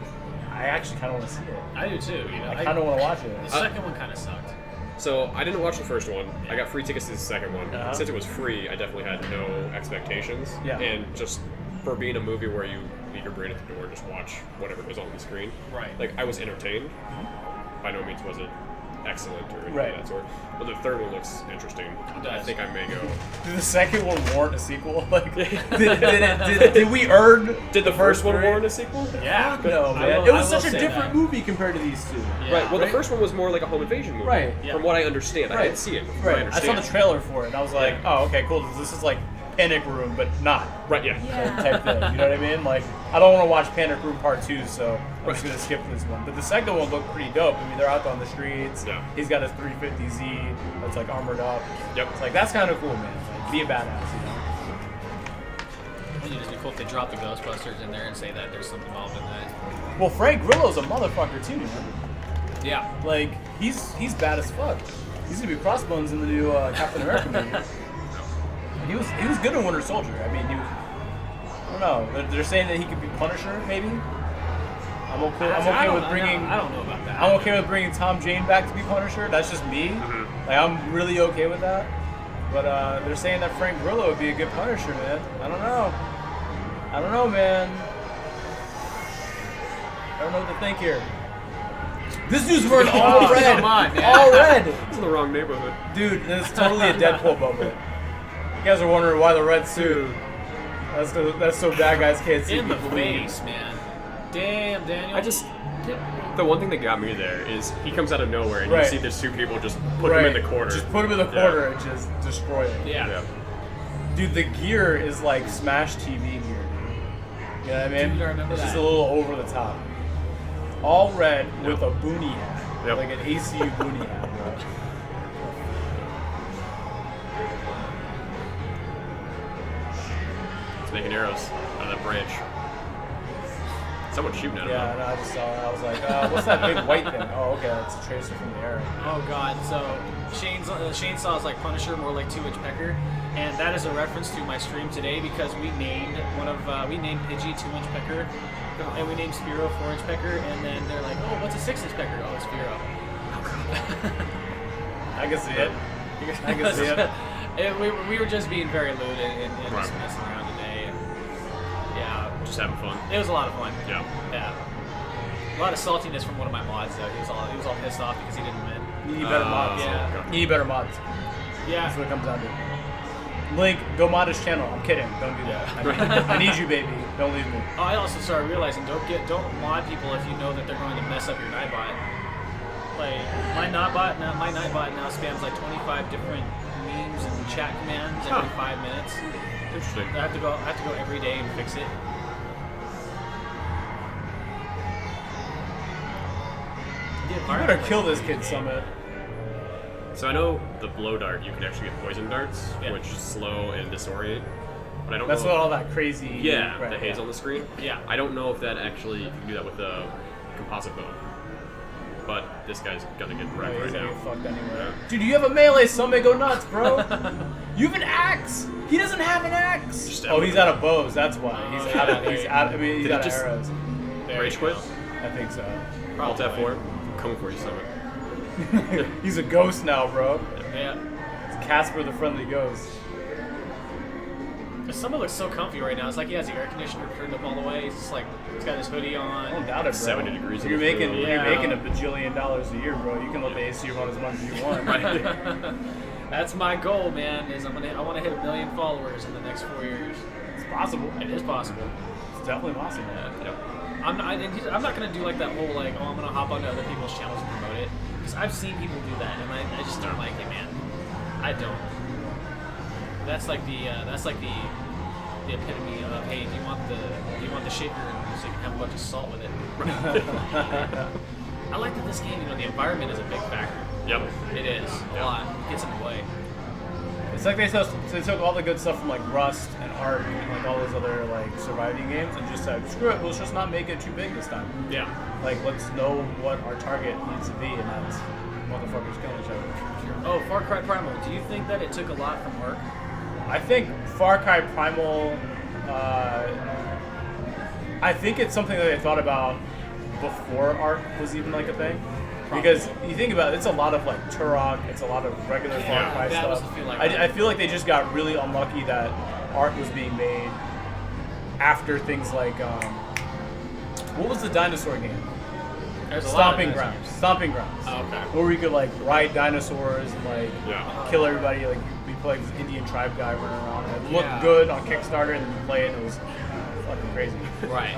I actually kind of want to see it. I do too. You know, I kind of want to watch The it. second one kind of sucked. So I didn't watch the first one. I got free tickets to the second one. Uh-huh. Since it was free, I definitely had no expectations. Yeah. And just for being a movie where you leave your brain at the door, just watch whatever was on the screen. Right. Like I was entertained. By no means was it excellent or anything Right. of that sort. But the third one looks interesting. I think I may go. Did the second one warrant a sequel? Like, did we earn? Did the first one three? warrant a sequel? Yeah. No, man. It was such a different movie compared to these two. Yeah. Right. Well, the first one was more like a home invasion movie. Right. Yeah. From what I understand, I Right. didn't see it. From what Right. I understand. saw the trailer for it, and I was like, oh, okay, cool. This is like Panic Room, but not. Right. Yeah. Yeah. Type thing. You know what I mean? Like, I don't want to watch Panic Room Part 2, so I'm just gonna skip this one. But the second one looked pretty dope. I mean, they're out on the streets. Yeah. He's got his 350Z that's like armored up. Yep. It's like that's kind of cool, man. Like, be a badass, you know. Wouldn't it just be cool if they drop the Ghostbusters in there and say that there's something involved in that? Well, Frank Grillo's a motherfucker too, man. Yeah. Like, he's bad as fuck. He's gonna be Crossbones in the new Captain America movie. He was good in Winter Soldier. I mean, he was. I don't know. They're saying that he could be Punisher, maybe. I'm okay with bringing. I don't know about that. I'm okay with bringing Tom Jane back to be Punisher. That's just me. Like, I'm really okay with that. But they're saying that Frank Grillo would be a good Punisher, man. I don't know, man. I don't know what to think here. This dude's wearing all red. Come on, man. All red. It's in the wrong neighborhood. Dude, this is totally a Deadpool moment. You guys are wondering why the red suit. That's so bad guys can't see In the people leave. face, man. Damn, Daniel. The one thing that got me there is he comes out of nowhere and Right. you see these two people just put him in the corner. Just put him in the corner and just destroy it. Yeah. Dude, the gear is like Smash TV gear, dude. You know what I mean? Dude, I remember it's just that. a little over the top. All red with a boonie hat. Yep. Like an ACU boonie hat, bro. He's making arrows out of that branch. Someone's shooting at him. Yeah, though. no, I just saw it. I was like, what's that big white thing? Oh, okay, that's a tracer from the air. Oh god, so Shane saw is like Punisher, more like 2-inch pecker, and that is a reference to my stream today because we named Pidgey 2-inch pecker, and we named Spiro 4-inch pecker, and then they're like, oh, what's a 6-inch pecker? Oh, it's Spiro. I can see it. I can see it. We were just being very lewd and Right. just messing around today. And, yeah, Just having fun. it was a lot of fun. Yeah. Yeah. A lot of saltiness from one of my mods though. He was all pissed off because he didn't win. You need better mods. yeah. You need better mods. Yeah. That's what it comes down to. Link, go mod his channel. I'm kidding. Don't do that. I need you, baby. Don't leave me. Oh, I also started realizing don't mod people if you know that they're going to mess up your Nightbot. Like my Nightbot now spams like 25 different memes and chat commands every 5 minutes. Interesting. I have to go every day and fix it. You better kill this kid, Summit. So I know the blow dart, you can actually get poison darts, Yeah. which slow and disorient. But I don't That's know. what all that crazy. Yeah, right, the haze on the screen. Yeah. I don't know if that actually you can do that with the composite bow. But this guy's gonna get Oh, wrecked he's right gonna now. get fucked anyway. Yeah. Dude, you have a melee, Summit, go nuts, bro. You have an axe. He doesn't have an axe. Just Oh, he's out of bows. That's why. Oh, He's out of. He's out. I mean, he's Did he out of just- arrows. There Rage you quit? go. I think so. Alt Probably. F4. I'm coming for you, Summit. He's a ghost now, bro. Yeah. It's Casper the Friendly Ghost. Summit looks so comfy right now. It's like he has the air conditioner turned up all the way. He's just like he's got his hoodie I don't on. doubt it, bro. 70 degrees in You're the making room. you're Yeah. making $1 bajillion a year, bro. You can let the AC run as much as you want. That's my goal, man. I want to hit 1 million followers in the next 4 years. It's possible. It is possible. It's definitely possible. Yep. I'm not gonna do like that whole like, oh, I'm gonna hop onto other people's channels and promote it, because I've seen people do that, and I just don't like it, man. I don't. That's like the epitome of, hey, do you want the shaker so you can have a bunch of salt with it? I like that this game, the environment is a big factor. Yep. It is a lot. It gets in the way. It's like they took all the good stuff from like Rust and Ark and like all those other like surviving games and just said, screw it, let's just not make it too big this time. Yeah. Like, let's know what our target needs to be, and that's motherfuckers killing each other. Oh, Far Cry Primal. Do you think that it took a lot from Ark? I think Far Cry Primal, I think it's something that they thought about before Ark was even like a thing. Because you think about it, it's a lot of like Turok, it's a lot of regular Far Cry stuff. I feel like they just got really unlucky that Ark was being made after things like, what was the dinosaur game? Stomping Grounds. Stomping Grounds. Oh, okay. Where we could like ride dinosaurs and like kill everybody. Like we played this Indian tribe guy running around. And it looked good on Kickstarter, and then you play it, and it was fucking crazy. Right.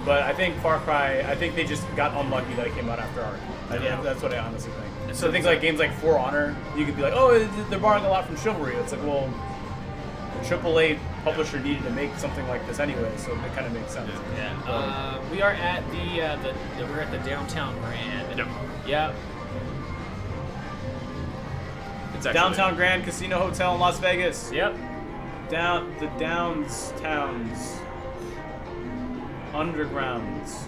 But I think Far Cry, I think they just got unlucky that it came out after Ark. That's what I honestly think. So things like games like For Honor, you could be like, oh, they're borrowing a lot from Chivalry. It's like, well, the AAA publisher needed to make something like this anyway, so it kind of makes sense. Yeah. We are at we're at the Downtown Grand. Yep. Yeah. It's actually, Downtown Grand Casino Hotel in Las Vegas. Yep. The Downstowns. Undergrounds.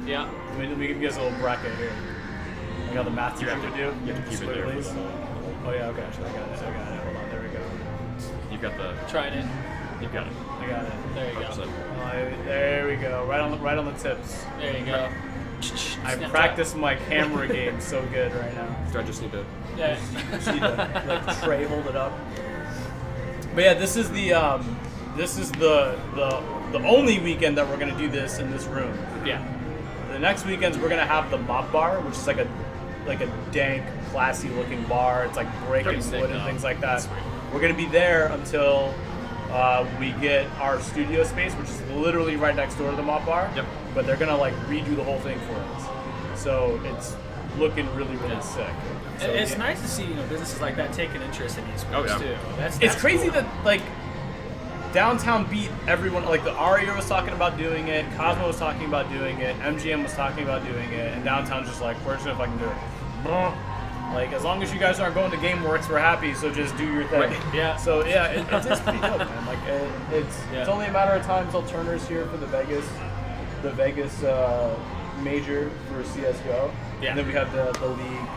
Yeah. Let me give you guys a little bracket here. Like how the math teacher would do. You have to keep it there. Squigglies. Oh yeah, okay, so I got it. Hold on, there we go. You've got the. Tried it. You've got it. I got it. There you go. 100%. There we go. Right on the tips. There you go. I practiced my camera game so good right now. Do I just need to? Yeah. See the like tray, hold it up. But yeah, this is the only weekend that we're gonna do this in this room. Yeah. The next weekends we're gonna have the Mob Bar, which is like a dank, classy looking bar. It's like breaking wood and things like that. We're gonna be there until we get our studio space, which is literally right next door to the Mob Bar. Yep. But they're gonna like redo the whole thing for us. So it's looking really sick. So, It's nice to see businesses like that take an interest in esports too. It's crazy cool. that like Downtown beat everyone. Like the Aria was talking about doing it, Cosmo was talking about doing it, MGM was talking about doing it, and Downtown's just like, we're just gonna fucking do it. Like, as long as you guys aren't going to GameWorks, we're happy. So just do your thing. Right. Yeah. So yeah, it's pretty dope, man. Like it's only a matter of time until Turner's here for the Vegas major for CS:GO. Yeah. And then we have the league,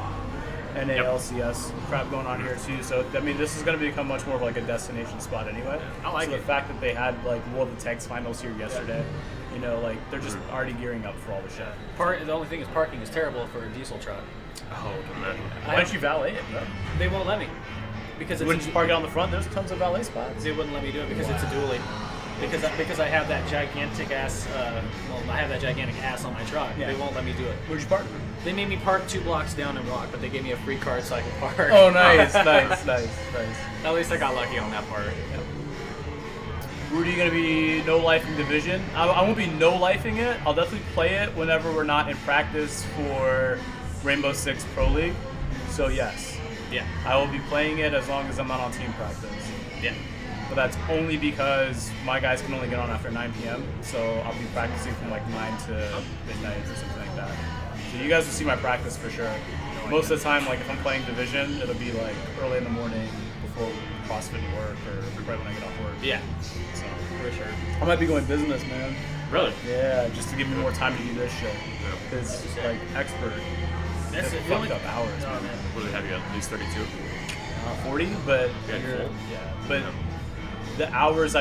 NALCS crap going on here too. So I mean, this is going to become much more of like a destination spot anyway. I like so it. the fact that they had like World of Tanks finals here yesterday, like they're just already gearing up for all the shit. The only thing is parking is terrible for a diesel truck. Oh, man. Why don't you valet it, bro? They won't let me because Wouldn't you park it on the front? There's tons of valet spots. They wouldn't let me do it because it's a dually. Because I have that gigantic ass. I have that gigantic ass on my truck. Yeah. They won't let me do it. Where'd you park? They made me park 2 blocks down and walk, but they gave me a free card so I could park. Oh, nice. Nice. At least I got lucky on that part. Rudy, gonna be no-lifing Division. I won't be no-lifing it. I'll definitely play it whenever we're not in practice for Rainbow Six Pro League. So yes, I will be playing it as long as I'm not on team practice. Yeah. But that's only because my guys can only get on after 9 p.m. So I'll be practicing from like 9 to midnight or something like that. So you guys will see my practice for sure. Most of the time, like if I'm playing Division, it'll be like early in the morning before CrossFit and work, or right when I get off work. Yeah. So For sure. I might be going business, man. Really? Yeah, just to give me more time to do this shit. Because like expert, That's it. fucked up hours. Oh, man. man. What do they have you at least 32? 40, but full? but the hours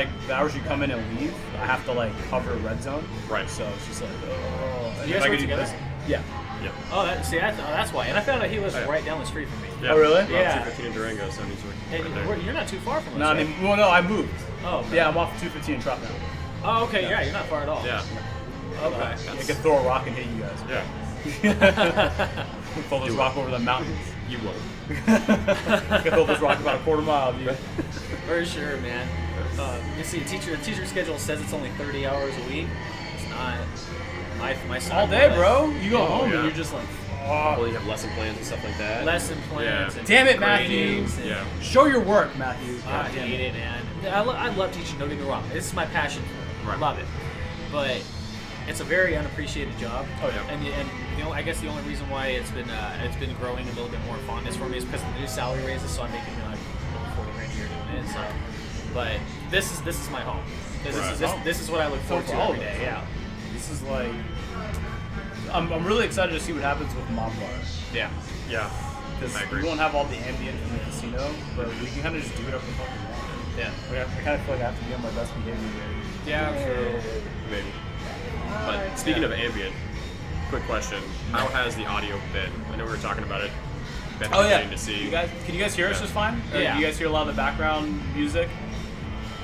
you come in and leave, I have to like cover red zone. Right. So it's just like, oh. And You if guys I work could do together? this, yeah. Yeah. Oh, that's why. And I found out he lives right down the street from me. Yeah. Oh, really? Well, Yeah. 215 in Durango, so he's Hey, right there. you're not too far from us. No, right? well, no, I moved. Oh. Okay. Yeah, I'm off 215 and Trop now. Oh, okay. Yeah, you're not far at all. Yeah. Okay. I could throw a rock and hit you guys. Yeah. Throw this rock over the mountains. You won't. I could throw this rock about a quarter mile, dude. For sure, man. You see, the teacher schedule says it's only 30 hours a week. It's not. My son All day, was bro. You go Oh, home yeah. and you're just like, Well, you have lesson plans and stuff like that. lesson plans. Yeah. And damn it, Matthew. gradings and- Yeah. show your work, Matthew. I God damn hate it, man. I love teaching. Don't get me wrong. This is my passion for it. Right. I love it, but it's a very unappreciated job. Oh, yeah. And I guess the only reason why it's been growing a little bit more fondness for me is because of the new salary raises. So I'm making like over 40 grand a year doing it. So, but this is my home. This is what I look forward to all every of us. day. Yeah. This is like, I'm really excited to see what happens with Mob Bar. Yeah. Yeah. Because I agree. we won't have all the ambient from the casino, but we can kind of just do whatever the fuck we want. Yeah. I kind of feel like I have to be on my best behavior. Yeah. True. Maybe. But speaking of ambient, quick question: how has the audio been? I know we were talking about it. Been beginning to see. Can you guys hear us Yeah. just fine? Or Yeah. Do you guys hear a lot of the background music?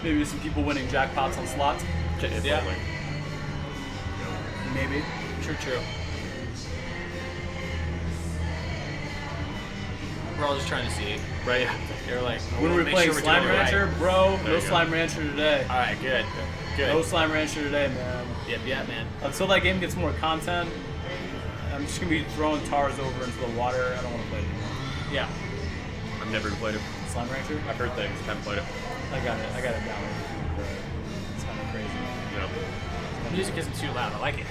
Maybe some people winning jackpots on slots. If Yeah. only. Maybe. True. We're all just trying to see. Right. Yeah. You're like, When we were make playing sure we're Slime doing it Rancher, right. bro, There no you go. Slime Rancher today. All right, good. No Slime Rancher today, man. Yeah, man. Until that game gets more content, I'm just gonna be throwing tars over into the water. I don't want to play it anymore. Yeah. I've never even played it. Slime Rancher? I've heard things. Haven't played it. I got it downloaded. But it's kind of crazy. No. Music isn't too loud. I like it.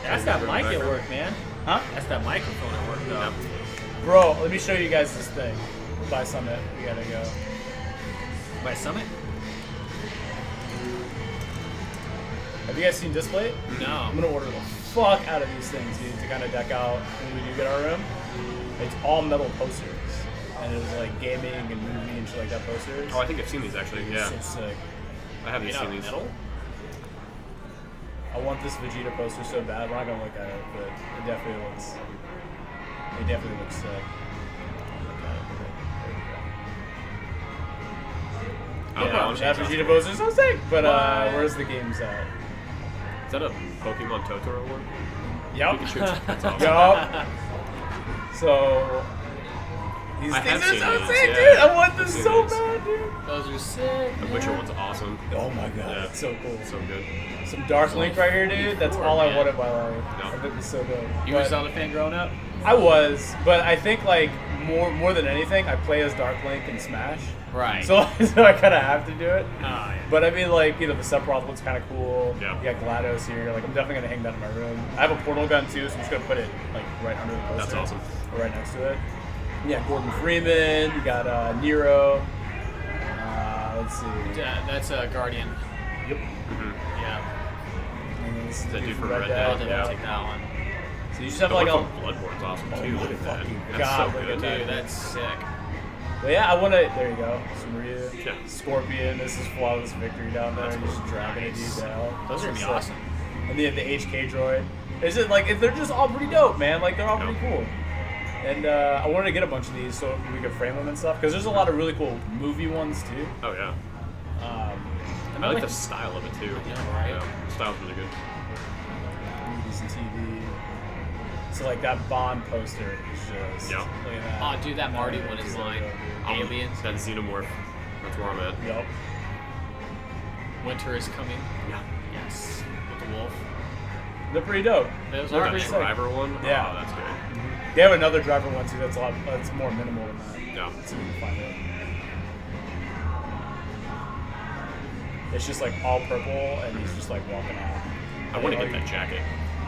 That's that mic at work, man. Huh? That's that microphone at work, though. Yeah. Bro, let me show you guys this thing. By Summit, we gotta go. By Summit? Have you guys seen Display? No. I'm gonna order the fuck out of these things, dude, to kind of deck out when we do get our room. It's all metal posters. And it was like gaming and movie and shit like that posters. Oh, I think I've seen these actually. Yeah. So sick. I haven't Made out seen of these. metal? I want this Vegeta poster so bad. We're not gonna look at it, but it definitely looks sick. Look at it. Oh, Yeah, wow, that that's Vegeta awesome. poster is so sick. But What? where's the games at? Is that a Pokemon Totoro one? Yup. Pikachu. That's awesome. Yup. So these I things have are seen so these, sick, yeah. dude. I want I've this seen so these. bad, dude. Those are sick. The Witcher one's awesome. Oh my god, Yeah. it's so cool. So good. Some Dark Link right here, dude. That's Cool, all I man. wanted in my life. No. I think it's so dope. You were a But Zelda fan growing up? I was, but I think like more than anything, I play as Dark Link in Smash. Right. So I kind of have to do it. Oh, yeah. But I mean, like, the Sephiroth looks kind of cool. Yeah. You got GLaDOS here. Like, I'm definitely gonna hang that in my room. I have a portal gun too, so I'm just gonna put it like right under the poster. That's awesome. Or right next to it. Yeah, Gordon Freeman. You got Nero. Let's see. Yeah, that's a Guardian. Yep. Mm-hmm. Yeah. And then this is That the dude from from Red Red Dead. I'll Dead, definitely yeah. take that one. So you just have The like one a. from Bloodborne's awesome Oh too. my Look at that. fucking That's God, so look good. at that. Dude, that's sick. But yeah, I want to. There you go. Some Ryu. Yeah. Scorpion. This is flawless victory down there. That's And just cool. dragging Nice. it down. Those are gonna be Sick. awesome. And then the HK droid. Is it like they're just all pretty dope, man? Like they're all Yeah. pretty cool. And I wanted to get a bunch of these so we could frame them and stuff because there's a lot of really cool movie ones too. Oh yeah. And I like the style of it too. I know, right? Yeah. The style's really good. movies and TV. So like that Bond poster is just. Yeah. Look at that. Oh, dude, that Marty one is So mine. dope, dude. Aliens. That Xenomorph. That's where I'm at. Yup. Winter is coming. Yeah. Yes. With the wolf. They're pretty dope. Those They're are That pretty sick. driver one. Yeah. Oh, that's good. They have another driver one too. That's a lot. That's more minimal than that. Yeah. Let's see if we can find it. It's just like all purple, and he's just like walking out. I want to get that jacket.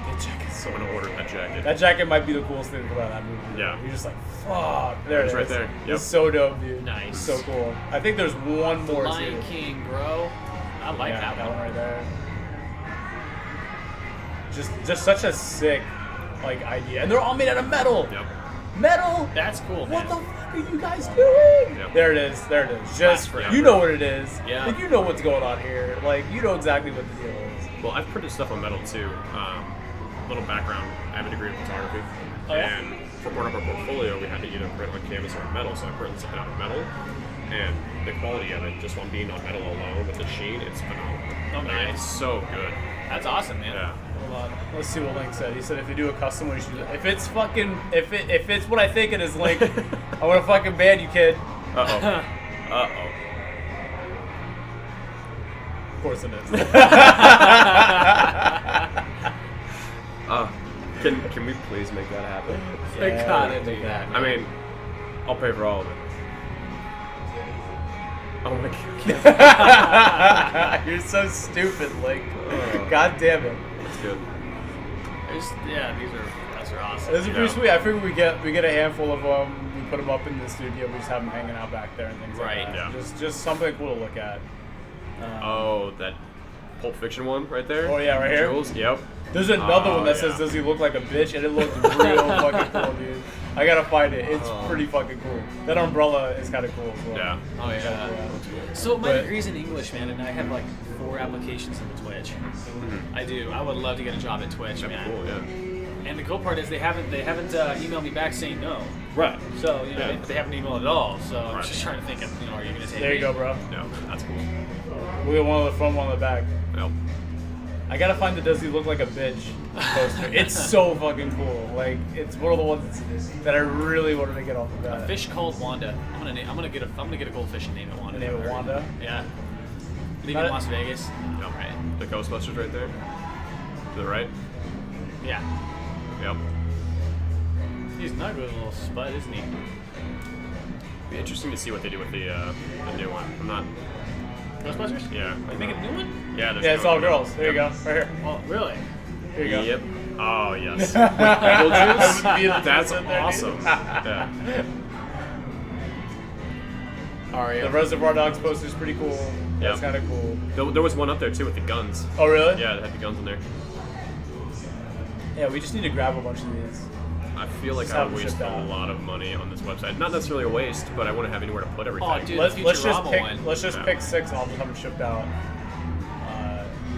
That jacket's so I'm gonna cool. order that jacket. That jacket might be the coolest thing about that movie. Yeah. You're just like, fuck. There it It's is. right there. Yep. It's so dope, dude. Nice. It's so cool. I think there's one The more Lion too. King, bro. I like Yeah, that one. right there. Just such a sick like idea, and they're all made out of metal. Yep. Metal. That's cool, What man. the fuck are you guys doing? Yep. There it is. There it is. Just Class you know what it is. Yeah. Like you know what's going on here. Like you know exactly what the deal is. Well, I've printed stuff on metal too. Little background: I have a degree in photography, Oh, yeah? and for part of our portfolio, we had to either print on canvas or on metal. So I printed something out of metal, and the quality of it, just on being on metal alone with the sheen, it's phenomenal. Oh, Like, nice. It's so good. That's awesome, man. Yeah. Hold on. Let's see what Link said. He said if you do a custom one, you should. If it's fucking, if it's what I think it is, Link, I want to fucking ban you, kid. Uh oh. Uh oh. Of course it is. Can we please make that happen? They Yeah, gotta we do can that. I mean, I'll pay for all of it. Oh my god. You're so stupid, Link. Oh. God damn it. That's good. These are awesome. This is pretty Yeah. sweet. I figure we get a handful of them. We put them up in the studio. We just have them hanging out back there and things Right, like that. yeah. Just something cool to look at. Oh, that Pulp Fiction one right there? Oh, yeah, right here? Jules? Yep. There's another Oh, one that yeah. says, "Does he look like a bitch?" And it looks real fucking cool, dude. I gotta find it. It's Oh. pretty fucking cool. That umbrella is kind of cool as well. Yeah. Oh yeah. Yeah. So my But- degree's in English, man, and I have like 4 applications into Twitch. I do. I would love to get a job at Twitch, That'd man. be cool, yeah. And the cool part is they haven't emailed me back saying no. Right. So you know Yeah. they haven't emailed at all. So I'm Right. just trying to think of are you gonna take There you me? go, bro. Yeah, that's cool. We got one on the front, one on the back. Yep. I gotta find the "Does he look like a bitch" poster. It's so fucking cool. Like, it's one of the ones that I really wanted to get off the bat. A fish called Wanda. I'm gonna get a goldfish and name it Wanda. The name of Wanda? Yeah. Live Not in a- Las Vegas. Yep. Right. The Ghostbusters right there. To the right. Yeah. Yep. He's not a good little spud, isn't he? Be interesting to see what they do with the new one. I'm not. Ghostbusters? Yeah. Are you making a new one? Yeah. There's Yeah, it's no- all girls. There you go. Yep. Right here. Oh, really? Here you go. Yep. Oh yes. Pickle juice? That's in there, dude. awesome. Yeah. The Reservoir Dogs poster is pretty cool. That's Yep. kind of cool. There was one up there too with the guns. Oh, really? Yeah, it had the guns in there. Yeah, we just need to grab a bunch of these. I feel like Just I have would them waste shipped a out. lot of money on this website. Not necessarily a waste, but I want to have anywhere to put everything. Oh, dude. Let's just Futurama pick. one. Let's just Yeah. pick 6, and I'll just have them shipped out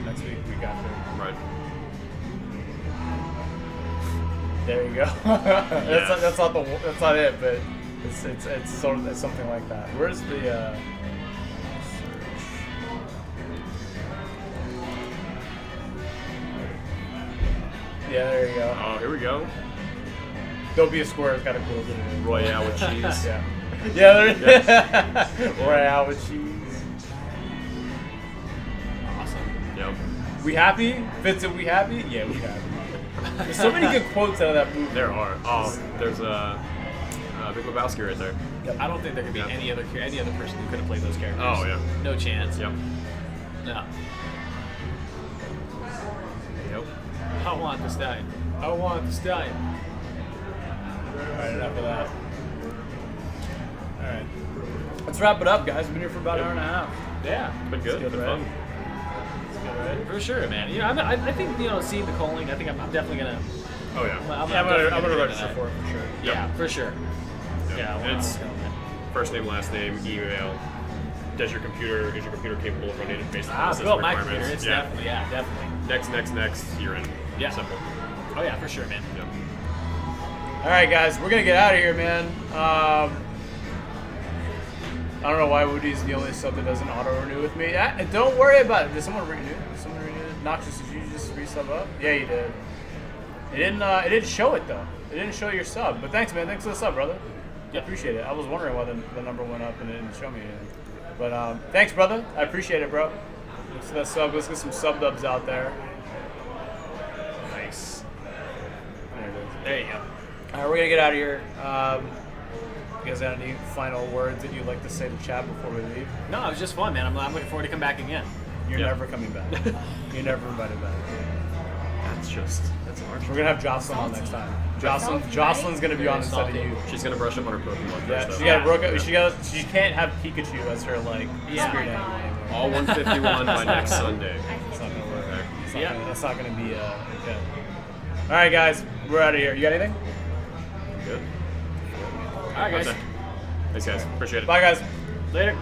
next week after. Right. There you go. That's not it, but it's sort of it's something like that. Where's the search? Yeah, there you go. Oh, here we go. Don't be a square is kind of cool. Isn't it? Royale with cheese. Yeah. Yeah, there. Royale with cheese. Awesome. Yep. We happy? Vincent, we happy? Yeah, we happy. There's so many good quotes out of that movie. There are. Oh, there's Big Lebowski right there. I don't think there could be Yeah. any other person who could have played those characters. Oh yeah. No chance. Yep. No. Yep. I want this die. I want this die. Alright, enough of that. Alright. Let's wrap it up, guys. We've been here for about an hour and a half. Yeah. It's been good. It's good, Been right? fun. It's good, right? For sure, man. You know, I think seeing the calling. I think I'm definitely gonna. Oh yeah. I'm definitely gonna get register into for it for sure. that. Yeah, for sure. Yep. Yeah. And it's first name, last name, email. Is your computer capable of running it based on the built my requirements? computer. It's yeah. definitely. Next. You're in. Yeah. Simple. Oh yeah, for sure, man. Yep. Alright, guys, we're gonna get out of here, man. I don't know why Woody's the only sub that doesn't auto renew with me. Don't worry about it. Did someone renew? Noxious, did you just resub up? Yeah, you did. It didn't show it though. It didn't show your sub. But thanks, man. Thanks for the sub, brother. I appreciate it. I was wondering why the number went up and it didn't show me anything. But thanks, brother. I appreciate it, bro. Thanks for that sub. Let's get some sub dubs out there. Nice. There it is. There you go. All right, we're gonna get out of here. You guys got any final words that you'd like to say to chat before we leave? No, it was just fun, man. I'm looking forward to come back again. You're Yeah. never coming back. You're never invited back. That's harsh. We're gonna have Jocelyn on next time. Jocelyn's gonna be on instead of you. She's gonna brush up on her Pokemon Yeah, first. she though. got she can't have Pikachu as her like Yeah. spirit Oh my animal God. anymore. All 151 by next Sunday. It's not gonna work. It's not Yeah. gonna, that's not gonna be okay. All right, guys, we're out of here. You got anything? Good. All right, guys. Thanks, guys. Appreciate it. Bye, guys. Later.